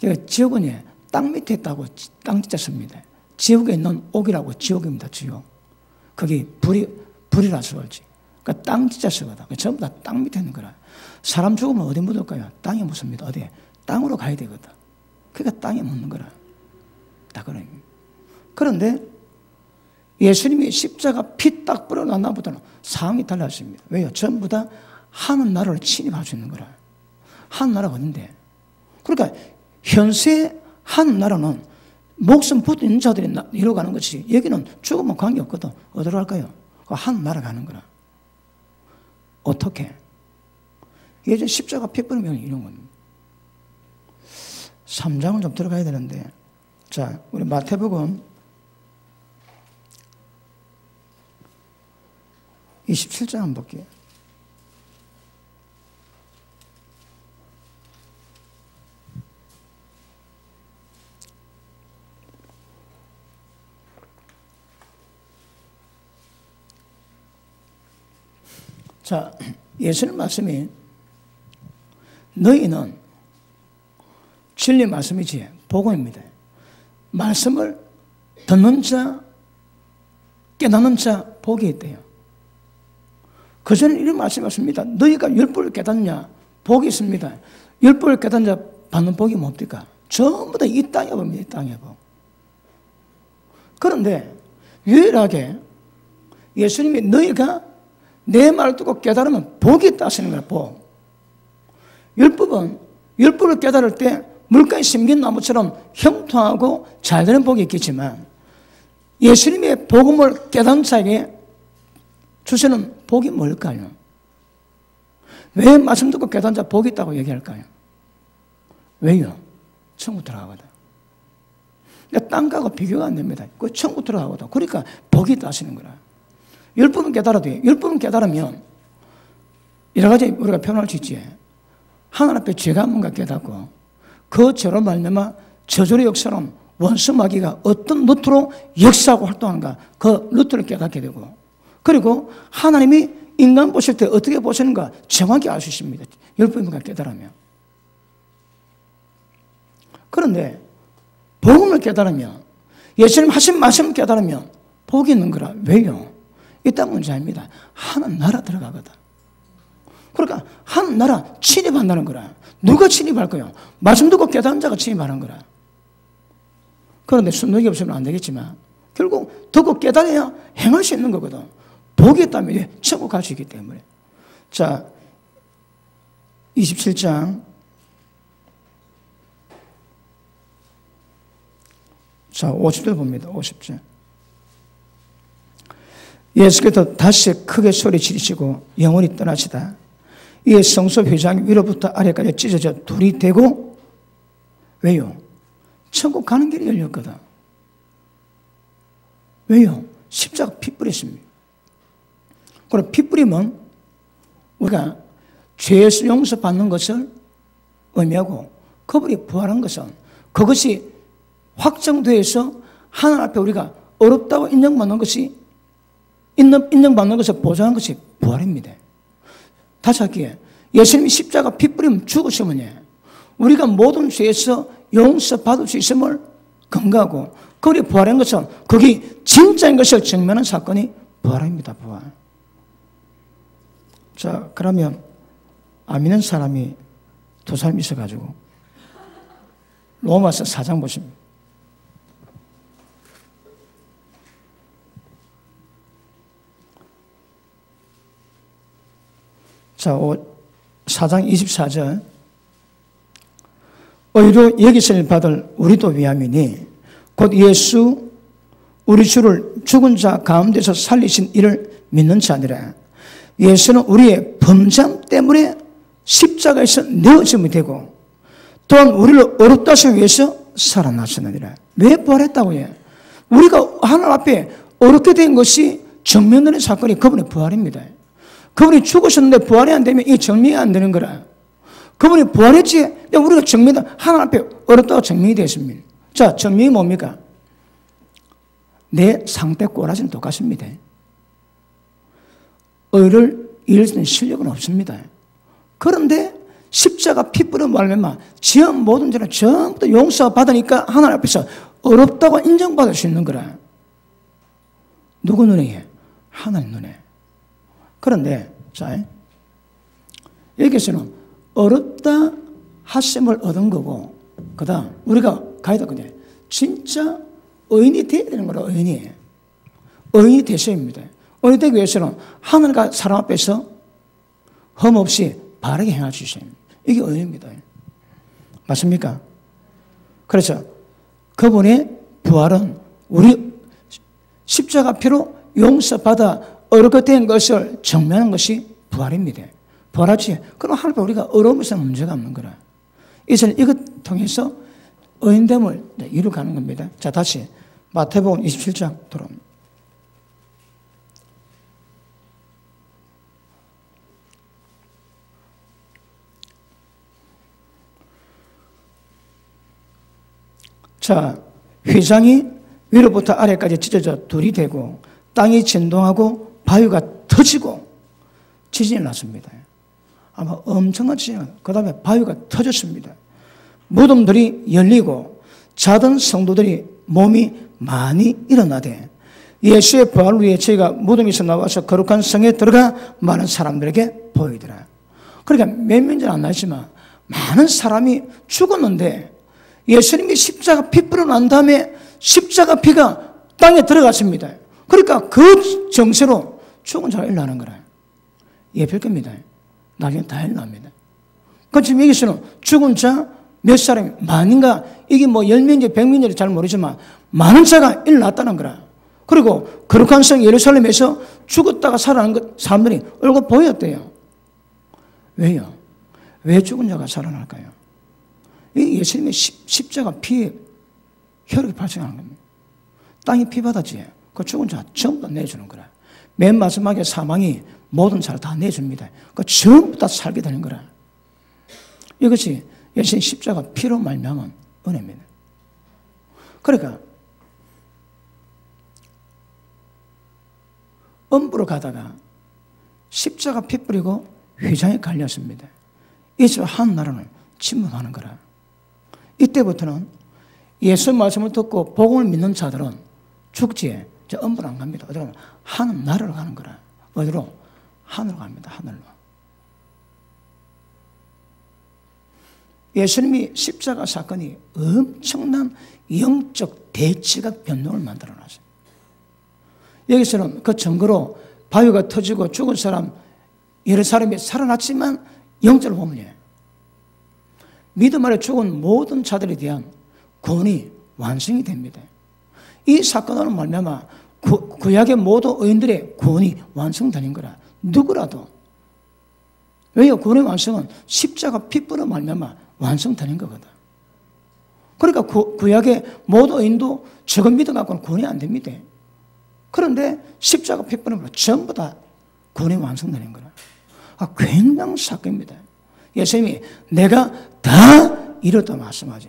[SPEAKER 1] 그러니까 지옥은 땅 밑에 있다고 땅 짓었습니다. 지옥에 있는 옥이라고 지옥입니다. 지옥. 거기 불이라서 그렇지. 그러니까 땅 짓었거든. 전부 다 땅 밑에 있는 거라. 사람 죽으면 어디 묻을까요? 땅에 묻습니다. 어디? 땅으로 가야 되거든. 그러니까 땅에 묻는 거라. 다 그런 의미. 그런데 예수님이 십자가 피 딱 뿌려놓은 날보다는 상황이 달랐습니다. 왜요? 전부 다 하늘 나라를 침입할 수 있는 거라. 하늘 나라가 어딘데? 그러니까 현세 하늘 나라는 목숨 붙어 있는 자들이 이러고 가는 것이 여기는 죽으면 관계없거든. 어디로 갈까요? 하늘 나라 가는 거라. 어떻게? 예전 십자가 피 뿌리면 이런 겁니다. 3장은 좀 들어가야 되는데, 자, 우리 마태복음 27장 한번 볼게요. 자, 예수님 말씀이 너희는 진리 말씀이지 복음입니다. 말씀을 듣는 자, 깨닫는 자 복이 있대요. 그전에 이런 말씀이었습니다. 너희가 율법을 깨닫냐? 복이 있습니다. 율법을 깨닫는 자 받는 복이 뭡니까? 전부 다 이 땅의 법입니다. 이 땅의 법. 그런데 유일하게 예수님이 너희가 내 말을 듣고 깨달으면 복이 있다 하시는 거야. 복. 율법을 깨달을 때 물가에 심긴 나무처럼 형통하고 잘 되는 복이 있겠지만 예수님의 복음을 깨닫는 자에게 주시는 복이 뭘까요? 왜 말씀 듣고 깨닫는 자 복이 있다고 얘기할까요? 왜요? 천국 들어가거든. 땅하고 비교가 안 됩니다. 그 천국 들어가거든. 그러니까 복이 있다 하시는 거라. 율법은 깨달아도 돼. 율법은 깨달으면 여러 가지 우리가 표현할 수 있지. 하늘 앞에 죄가 뭔가 깨닫고 그 죄로 말미암아 저주의 역사는 원수 마귀가 어떤 루트로 역사하고 활동하는가 그 루트를 깨닫게 되고 그리고 하나님이 인간 보실 때 어떻게 보시는가 정확히 알 수 있습니다. 율법인가 깨달으면. 그런데 복음을 깨달으면 예수님 하신 말씀을 깨달으면 복이 있는 거라. 왜요? 이딴 문제 아닙니다. 하나님 나라 들어가거든. 그러니까 하나님 나라 침입한다는 거라. 누가 침입할 거예요? 말씀 듣고 깨달은 자가 침입하는 거라. 그런데 순덕이 없으면 안 되겠지만 결국 듣고 깨달아야 행할 수 있는 거거든. 복이 있다면 천국 갈 수 있기 때문에. 자, 27장. 자, 50절 봅니다. 50절. 예수께서 다시 크게 소리 지르시고 영원히 떠나시다. 이에 성소 회장이 위로부터 아래까지 찢어져 둘이 되고 왜요? 천국 가는 길이 열렸거든. 왜요? 십자가 피 뿌렸습니다. 그럼 피 뿌리면 우리가 죄에서 용서받는 것을 의미하고 그분이 부활한 것은 그것이 확정되어서 하나님 앞에 우리가 어렵다고 인정받는 것을 보장한 것이 부활입니다. 다시 할게요. 예수님이 십자가 피 뿌리면 죽으시면 우리가 모든 죄에서 용서받을 수 있음을 근거하고 그분이 부활한 것은 그게 진짜인 것을 증명하는 사건이 부활입니다. 부활. 자, 그러면 안 믿는 사람이 두 사람 있어가지고 로마서 4장 보십니다. 자, 4장 24절. 의로 여기심을 받을 우리도 위함이니 곧 예수 우리 주를 죽은 자 가운데서 살리신 이를 믿는 자니라. 예수는 우리의 범죄 때문에 십자가에서 내어짐이 되고 또한 우리를 어렵다 하시기 위해서 살아나셨느니라. 왜 부활했다고 해요? 우리가 하나님 앞에 어렵게 된 것이 정면되는 사건이 그분의 부활입니다. 그분이 죽으셨는데 부활이 안 되면 이 정명이 안 되는 거라. 그분이 부활했지 우리가 정명이 하나님 앞에 어렵다고 정명이 되었습니다. 자, 정명이 뭡니까? 내 상대 꼬라지는 똑같습니다. 의를 이길 수 있는 실력은 없습니다. 그런데 십자가 피 뿌려 말미암아 지은 모든 죄는 전부 다 용서받으니까 하나님 앞에서 어렵다고 인정받을 수 있는 거라. 누구 눈에? 하나님 눈에. 그런데 자, 여기서는 어렵다 하심을 얻은 거고 그 다음 우리가 가야 되거든요. 진짜 의인이 되어야 되는 거라. 의인이 되셔야 합니다. 의인이 되기 위해서는 하늘과 사람 앞에서 흠없이 바르게 행할 수 있어야 합니다. 이게 의인입니다. 맞습니까? 그래서 그분의 부활은 우리 십자가 피로 용서받아 어렵게 된 것을 정면한 것이 부활입니다. 부활하지. 그럼 하나님 우리가 어려움에서 문제가 없는 거라. 이제는 이것 통해서 의인됨을 이루어가는 겁니다. 자, 다시 마태복음 27장 돌아옵니다. 자, 휘장이 위로부터 아래까지 찢어져 둘이 되고 땅이 진동하고 바위가 터지고 지진이 났습니다. 아마 엄청난 지진, 그 다음에 바위가 터졌습니다. 무덤들이 열리고 자던 성도들이 몸이 많이 일어나되 예수의 부활을 위해 저희가 무덤에서 나와서 거룩한 성에 들어가 많은 사람들에게 보이더라. 그러니까 몇 명째는 안 나지만 많은 사람이 죽었는데 예수님이 십자가 피 뿌려 난 다음에 십자가 피가 땅에 들어갔습니다. 그러니까 그 정세로 죽은 자가 일어나는 거라. 예필 겁니다. 나중에 다 일어납니다. 그 지금 여기서는 죽은 자 몇 사람이 많은가, 이게 뭐 10명인지 100명인지 잘 모르지만 많은 자가 일어났다는 거라. 그리고 거룩한 성 예루살렘에서 죽었다가 살아난 것 사람들이 얼굴 보였대요. 왜요? 왜 죽은 자가 살아날까요? 이 예수님의 십자가 피에 혈액이 발생하는 겁니다. 땅이 피 받았지. 그 죽은 자 전부 다 내주는 거라. 맨 마지막에 사망이 모든 자를 다 내줍니다. 그 전부 다 살게 되는 거라. 이것이 예수님 십자가 피로 말미암은 은혜입니다. 그러니까 엄부로 가다가 십자가 피 뿌리고 휘장에 갈렸습니다. 이제 한 나라는 침묵하는 거라. 이때부터는 예수 말씀을 듣고 복음을 믿는 자들은 죽지에 엄부로 안 갑니다. 어디로 가면 하늘나라로 가는 거라. 어디로? 하늘로 갑니다. 하늘로. 예수님이 십자가 사건이 엄청난 영적 대치각 변동을 만들어놨어요. 여기서는 그 증거로 바위가 터지고 죽은 사람 여러 사람이 살아났지만 영적으로 보면 믿음 아래 죽은 모든 자들에 대한 구원이 완성이 됩니다. 이 사건으로 말미암아 구약의 모든 의인들의 구원이 완성되는 거라. 누구라도. 왜요? 구원의 완성은 십자가 핏불로 말미암아 완성되는 거거든. 그러니까 구약의 모든 의인도 적은 믿음 갖고는 구원이 안 됩니다. 그런데 십자가 핏불로 전부 다 구원이 완성되는 거라. 굉장한 사건입니다. 예수님이 내가 다 이뤘다 말씀하죠.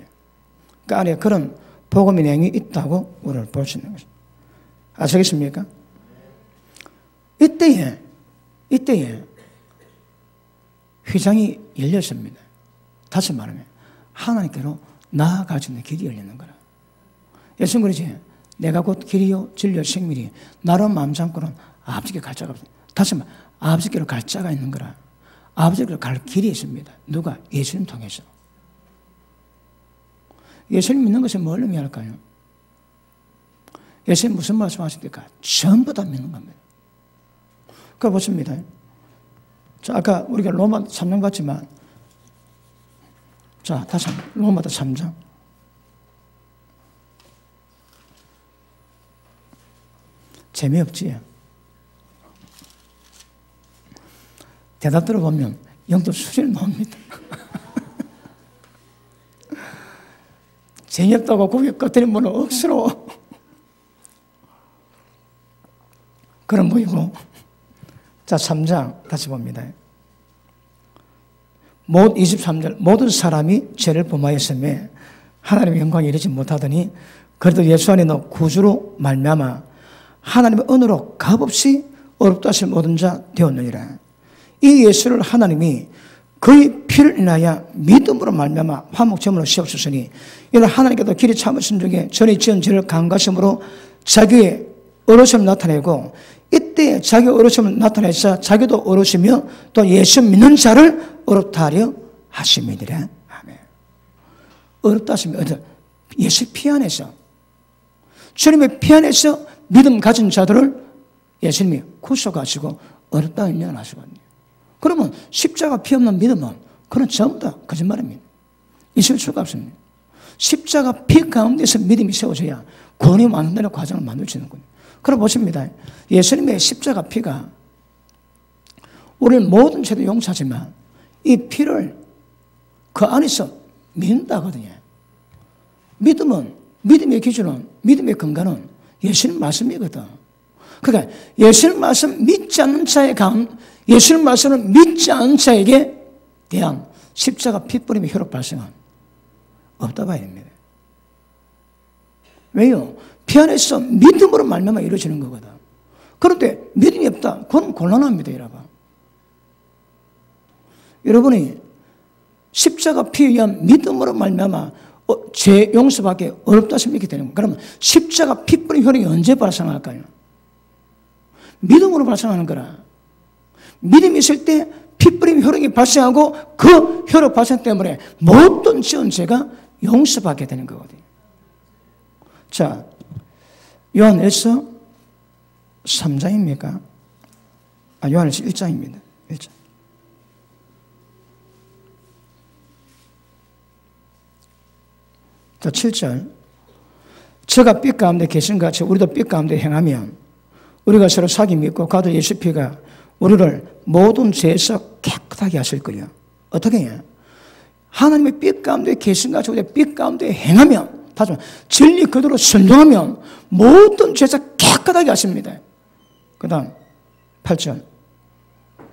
[SPEAKER 1] 그 안에 그런 복음의 내용이 있다고 우리를 볼 수 있는 것입니다. 아시겠습니까? 이때에 휘장이 열렸습니다. 다시 말하면 하나님께로 나아가지는 길이 열리는 거라. 예수님 그러지, 내가 곧 길이요 진리요 생명이 나로 마음 잡고는 아버지께 갈 자가 없다. 다시 말하면 아버지께로 갈 자가 있는 거라. 아버지께로 갈 길이 있습니다. 누가? 예수님 통해서. 예수님 믿는 것은 뭘 의미할까요? 예수님 무슨 말씀하십니까? 전부 다 믿는 겁니다. 그거 보십니다. 자, 아까 우리가 로마 3장 봤지만, 자, 다시 로마다 3장. 재미없지? 대답 들어보면 영적 수준이 나옵니다. 재미없다고 고개 끄덕이는 분은 억수로 그런 보이고. 자, 3장 다시 봅니다. 23절 모든 사람이 죄를 범하였으며 하나님의 영광에 이르지 못하더니 그래도 예수 안에 너 구주로 말미암아 하나님의 은혜로 값없이 어렵다 하실 모든 자 되었느니라. 이 예수를 하나님이 그의 피를 인하여 믿음으로 말미암아 화목제물로 씌웠으니 이는 하나님께도 길이 참으신 중에 전에 지은 죄를 강가심으로 자기의 어르심을 나타내고 이때 자기 어르심을 나타내서 자기도 어르시며 또 예수 믿는 자를 어렵다 하려 하심이니라. 아멘. 어렵다 하시면 예수 피 안에서 주님의 피 안에서 믿음 가진 자들을 예수님이 구속하시고 어렵다 인정하시거든요. 그러면 십자가 피 없는 믿음은 그건 전부 다 거짓말입니다. 있을 수가 없습니다. 십자가 피 가운데서 믿음이 세워져야 구원이 완성되는 과정을 만들어지는군요. 그럼 보십니다. 예수님의 십자가 피가 우리는 모든 죄도 용서하지만 이 피를 그 안에서 믿는다거든요. 믿음의 기준은, 믿음의 근간은 예수님 말씀이거든. 그러니까 예수님 말씀 믿지 않는 자의 예수님 말씀을 믿지 않는 자에게 대한 십자가 피 뿌림의 효력 발생은 없다 봐야 됩니다. 왜요? 피 안에서 믿음으로 말미암아 이루어지는 거거든. 그런데 믿음이 없다. 그건 곤란합니다, 여러분. 여러분이 십자가 피에 의한 믿음으로 말미암아 죄 용서받기 어렵다 싶게 되는 거예요. 그러면 십자가 피 뿌림 효력이 언제 발생할까요? 믿음으로 발생하는 거라. 믿음이 있을 때 피 뿌림 효력이 발생하고 그 효력 발생 때문에 모든 지은 죄가 용서받게 되는 거거든요. 자, 요한일서 3장입니까? 요한일서 1장입니다. 1장. 자, 7절. 저가 빛 가운데 계신 같이 우리도 빛 가운데 행하면 우리가 서로 사귐이 믿고 가도 예수 피가 우리를 모든 죄에서 깨끗하게 하실 거예요. 어떻게 해요? 하나님의 빛 가운데 계신 같이 우리가 빛 가운데 행하면, 다시 말해 진리 그대로 순종하면 모든 죄에서 깨끗하게 하십니다. 그 다음 8절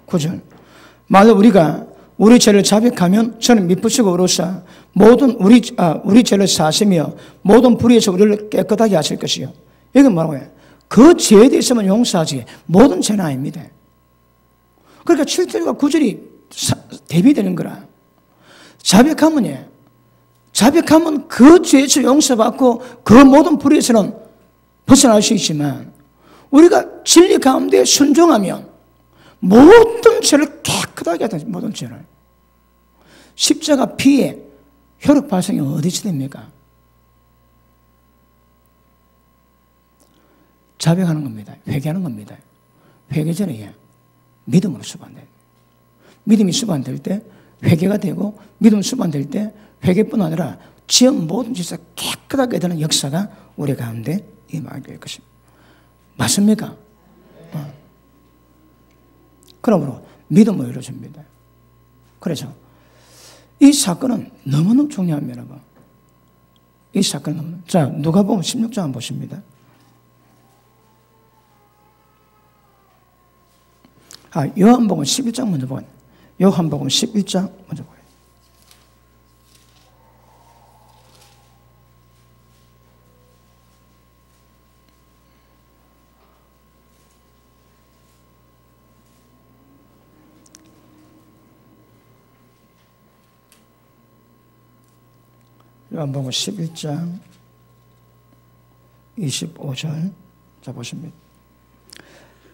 [SPEAKER 1] 9절. 만약 우리가 우리 죄를 자백하면 저는 미쁘시고 의로사 모든 우리 죄를 사시며 모든 불의에서 우리를 깨끗하게 하실 것이요. 이건 뭐라고요? 그 죄에 대해서만 용서하지 모든 죄는 아닙니다. 그러니까 7절과 9절이 대비되는 거라. 자백하면 그 죄에서 용서받고 그 모든 불의에서는 벗어날 수 있지만 우리가 진리 가운데 순종하면 모든 죄를 깨끗하게 하다. 모든 죄를. 십자가 피에 혈육 발생이 어디서 됩니까? 자백하는 겁니다. 회개하는 겁니다. 회개 전에 믿음으로 수반돼요. 믿음이 수반될 때 회개가 되고 믿음 수반될 때 회개뿐 아니라 지은 모든 짓을 깨끗하게 되는 역사가 우리 가운데 임하게 될 것입니다. 맞습니까? 그러므로 믿음을 이루어집니다. 그래서 이 사건은 너무너무 중요합니다. 여러분. 이 사건은 자 누가복음 16장 한번 보십니다. 요한복음 11장 먼저 보세요. 요한복음 11장 먼저 보세요. 요한복음 11장 25절 자 보십니다.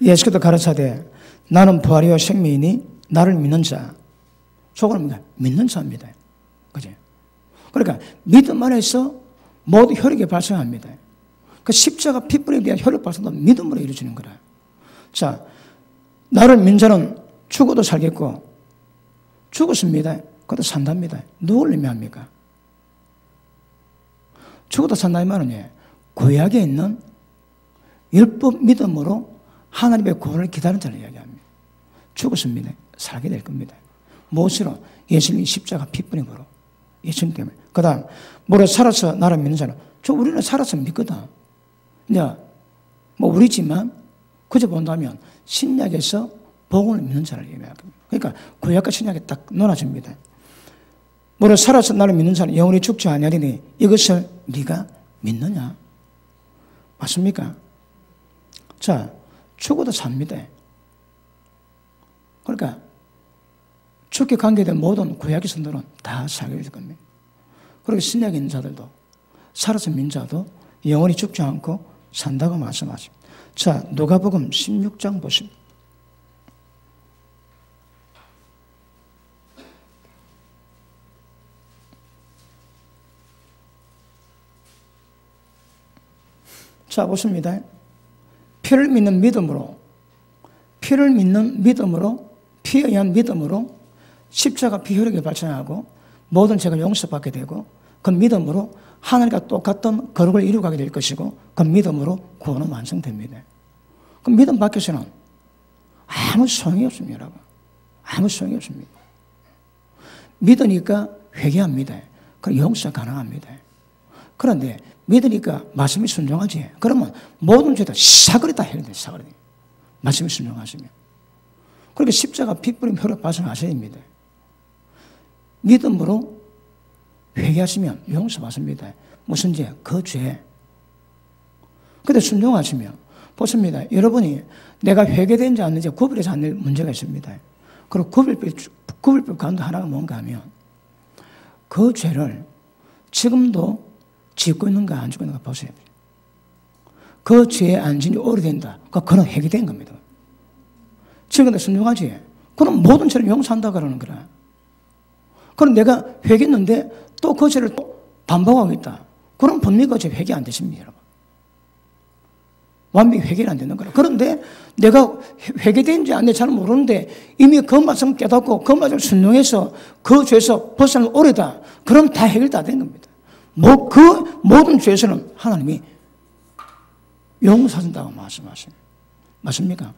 [SPEAKER 1] 예수께서 가르치되 나는 부활이요 생명이니 나를 믿는 자 속으로 믿는 자입니다. 그죠? 그러니까 믿음 안에서 모두 혈육이 발생합니다. 그 십자가 핏불에 대한 혈육 발생도 믿음으로 이루어지는 거라. 자, 나를 믿는 자는 죽어도 살겠고 죽었습니다. 그것도 산답니다. 누구를 의미합니까? 죽어도 산다는 말은 구약에 있는 율법 믿음으로 하나님의 구원을 기다리는 자를 이야기합니다. 죽었습니다. 살게 될 겁니다. 무엇으로? 예수님이 십자가 핏불임으로. 예수님 때문에. 그 다음, 뭐로 살아서 나를 믿는 자는, 우리는 살아서 믿거든. 이제, 우리지만, 그저 본다면, 신약에서 복음을 믿는 자를 얘기합니다. 그러니까, 구약과 신약이 딱 논하집니다. 뭐로 살아서 나를 믿는 자는 영원히 죽지 아니하리니 이것을 네가 믿느냐? 맞습니까? 자, 죽어도 삽니다. 그러니까 죽게 관계된 모든 구약의 선들은 다 살게 될 겁니다. 그리고 신약에 있는 자들도 살아서 믿는 자도 영원히 죽지 않고 산다고 말씀하십니다. 자, 누가복음 16장 보십니다. 자, 보십니다. 피를 믿는 믿음으로, 피에 의한 믿음으로 십자가 피혈육이 발생하고 모든 죄가 용서받게 되고 그 믿음으로 하늘과 똑같던 거룩을 이루가게 될 것이고 그 믿음으로 구원은 완성됩니다. 그 믿음 밖에서는 아무 소용이 없습니다, 여러분. 아무 소용이 없습니다. 믿으니까 회개합니다. 그럼 용서가 가능합니다. 그런데 믿으니까 말씀이 순종하지. 그러면 모든 죄다 사거리 다 해결돼요. 사거리. 말씀이 순종하시면. 그러니까 십자가 핏불임 혈육 발생하셔야 됩니다. 믿음으로 회개하시면 용서받습니다. 무슨 죄? 그 죄. 그런데 순종하시면 보십니다. 여러분이 내가 회개된지 않는지 구별하지 않는 문제가 있습니다. 그리고 구별법 가운데 하나가 뭔가 하면 그 죄를 지금도 짓고 있는가 안 짓고 있는가 보세요. 그 죄에 안 지니 오래된다. 그건 해결된 겁니다. 지금도 순종하지. 그럼 모든 죄를 용서한다 그러는 거라. 그럼 내가 회개했는데 또 그 죄를 또 반복하고 있다. 그럼 분명히 그 죄 회개 안 되십니다, 여러분. 완벽히 회개는 안 되는 거라. 그런데 내가 회개된지 안 된지 잘 모르는데 이미 그 말씀 깨닫고 그 말씀 순종해서 그 죄에서 벗어나는 오래다. 그럼 다 해결 다 된 겁니다. 그 모든 죄에서는 하나님이 용서하신다고 말씀하십니다. 맞습니까?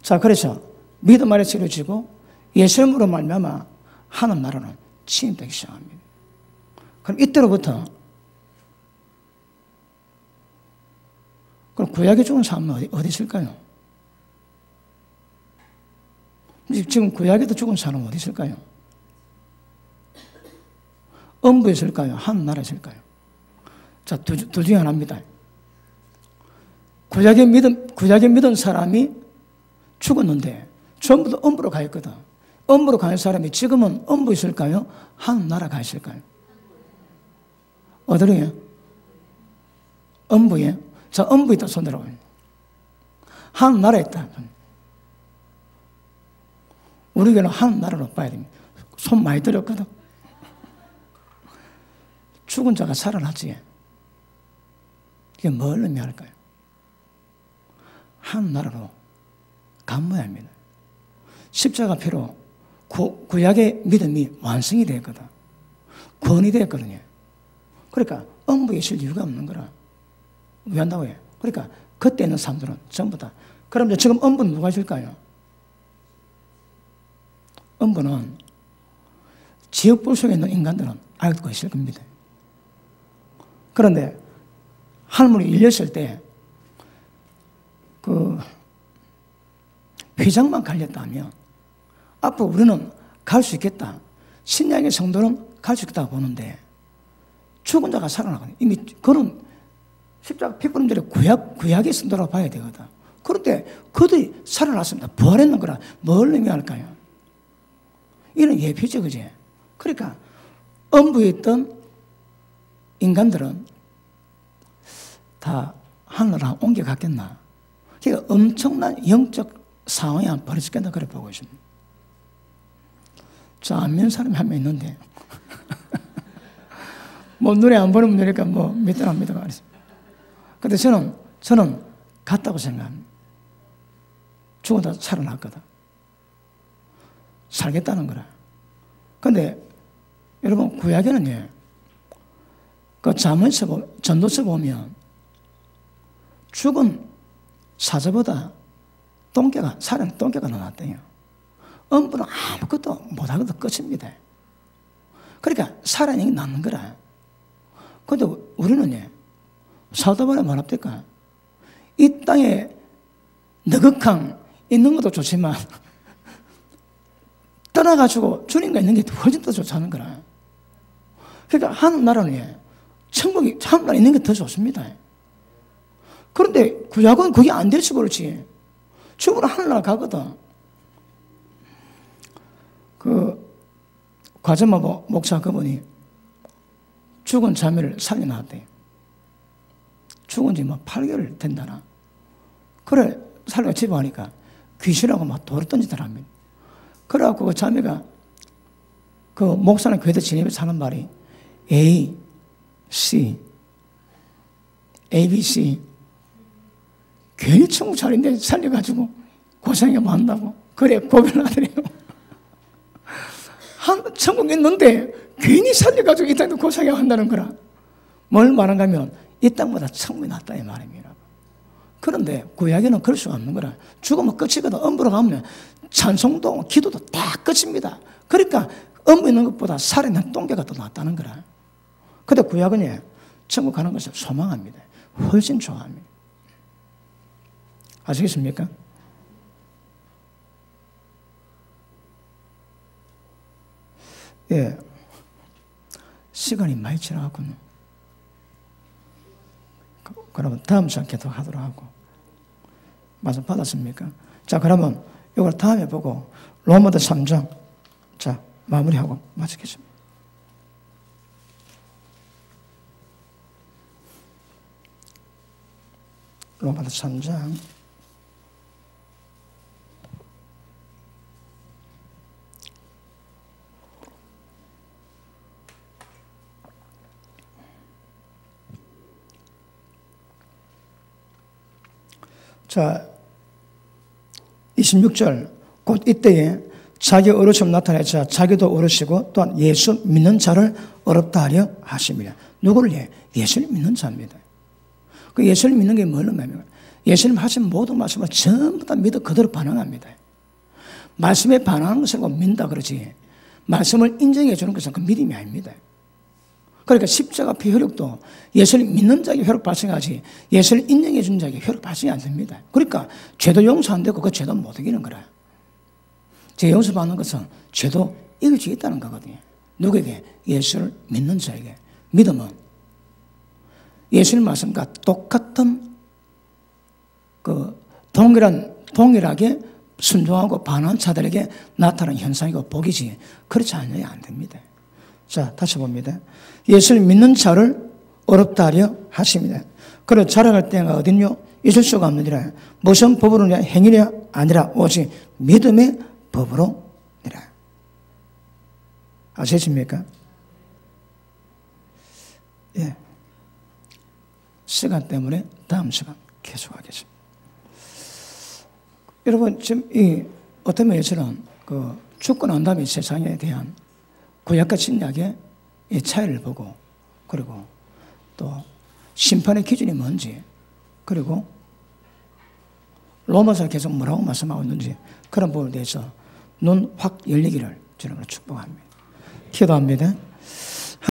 [SPEAKER 1] 자, 그래서 믿음 아래서 이루어지고 예수님으로 말미암아 하나님 나라는 침입되기 시작합니다. 그럼 이때로부터 그럼 구약에 죽은 사람은 어디 있을까요? 지금 구약에도 죽은 사람 어디 있을까요? 음부에 있을까요? 하늘나라에 있을까요? 자, 둘 중에 하나입니다. 구약에 믿은 사람이 죽었는데 전부 다 음부로 가 있거든. 음부로 가 있는 사람이 지금은 음부에 있을까요? 하늘나라에 가 있을까요? 어디로요? 음부에. 자, 음부에 있다 손 들어봐요. 하늘나라에 있다. 우리 교회는 하늘나라로 봐야 됩니다. 손 많이 들었거든. 죽은 자가 살아났지. 이게 뭘 의미할까요? 하늘나라로 간모야 합니다. 십자가 피로 구약의 믿음이 완성이 되었거든. 구원이 되었거든요. 그러니까 음부에 있을 이유가 없는 거라. 왜 한다고 해요? 그러니까 그때 있는 사람들은 전부 다. 그럼 지금 음부는 누가 있을까요? 음부는 지옥불 속에 있는 인간들은 알고 있을 겁니다. 그런데 하늘문이 열렸을 때 그 휘장만 갈렸다면 앞으로 우리는 갈 수 있겠다. 신약의 성도는 갈 수 있겠다고 보는데 죽은 자가 살아나거든요. 이미 그런 십자가 피 뿌린 자를 구약의 성도라고 봐야 되거든. 그런데 그들이 살아났습니다. 부활했는 거라 뭘 의미할까요? 이는 예표죠, 그지? 그러니까 음부에 있던 인간들은 다 하늘로 옮겨갔겠나? 그러니까 엄청난 영적 상황이 안 벌어지겠나 그래 보고 있습니다. 저 안 믿는 사람이 한 명 있는데 뭐 눈에 안 보는 분이니까 뭐 믿든 안 믿든 말이죠. 근데 저는 같다고 생각합니다. 죽어다 살아났거든. 살겠다는 거라. 근데 여러분 구약에는요, 그 전도서 보면 죽은 사자보다 살아있는 똥개가 더 낫대요. 음부는 아무것도 못하고도 끝입니다. 그러니까 살아있는 게 낫는 거라. 근데 우리는요, 사도바울이 말합니까? 이 땅에 너극한 있는 것도 좋지만 떠나가지고 주님과 있는 게 훨씬 더 좋다는 거라. 그러니까 하늘나라는 천국이 하늘나라에 있는 게 더 좋습니다. 그런데 구약은 그게 안 될지 그렇지. 죽으러 하늘나라 가거든. 그 과점마 목사 그분이 죽은 자매를 살려놨대. 죽은 지 뭐 8개월 된다나. 그래 살려 집에 가니까 귀신하고 막 돌을 던지더랍니다. 그래갖고 그 자매가 그 목사는 교회에 지내면서 하는 말이 A, C, ABC 괜히 천국 차린데 살려가지고 고생하면 한다고. 그래 고백을 하더래요. 천국에 있는데 괜히 살려가지고 이 땅도 고생하면 한다는 거라. 뭘 말한가 하면 이 땅보다 천국이 낫다 이 말입니다. 그런데 구약에는 그럴 수가 없는 거라. 죽으면 끝이거든. 음부로 가면 찬송도 기도도 다 끝입니다. 그러니까 음부 있는 것보다 살아있는 똥개가 더 낫다는 거라. 근데 구약은 천국 가는 것을 소망합니다. 훨씬 좋아합니다. 아시겠습니까? 예. 시간이 많이 지나갔군요. 그러면 다음 시간 계속하도록 하고. 말씀 받았습니까? 자, 그러면 이걸 다음에 보고 로마서 3장 자 마무리하고 마치겠습니다. 로마서 3장 자 26절 곧 이때에 자기 어르심 나타내자 자기도 어르시고 또한 예수 믿는 자를 어렵다 하려 하십니다. 누구를 예수를 믿는 자입니다. 그 예수를 믿는 게 뭘 의미하면 예수님 하신 모든 말씀을 전부 다 믿어 그대로 반응합니다. 말씀에 반응하는 것을 믿는다 그러지 말씀을 인정해 주는 것은 그 믿음이 아닙니다. 그러니까 십자가 피 효력도 예수를 믿는 자에게 효력 발생하지 예수를 인정해 주는 자에게 효력 발생이 안 됩니다. 그러니까 죄도 용서 안 되고 그 죄도 못 이기는 거라. 제 용서받는 것은 죄도 이길 수 있다는 거거든요. 누구에게? 예수를 믿는 자에게. 믿음은 예수님 말씀과 똑같은 동일하게 순종하고 반한 자들에게 나타나는 현상이고 복이지, 그렇지 않으면 안 됩니다. 자, 다시 봅니다. 예수를 믿는 자를 어렵다 하려 하십니다. 그를 자랑할 때가 어딨뇨? 있을 수가 없느니라. 무슨 법으로냐? 행위냐? 아니라 오직 믿음의 법으로니라. 아시겠습니까? 예. 시간 때문에 다음 시간 계속하겠습니다. 여러분, 지금 어떤 면에서는 죽고 난 다음에 세상에 대한 구약과 신약의 이 차이를 보고, 그리고 또 심판의 기준이 뭔지, 그리고 로마서 계속 뭐라고 말씀하고 있는지 그런 부분에 대해서 눈 확 열리기를 주님으로 축복합니다. 기도합니다.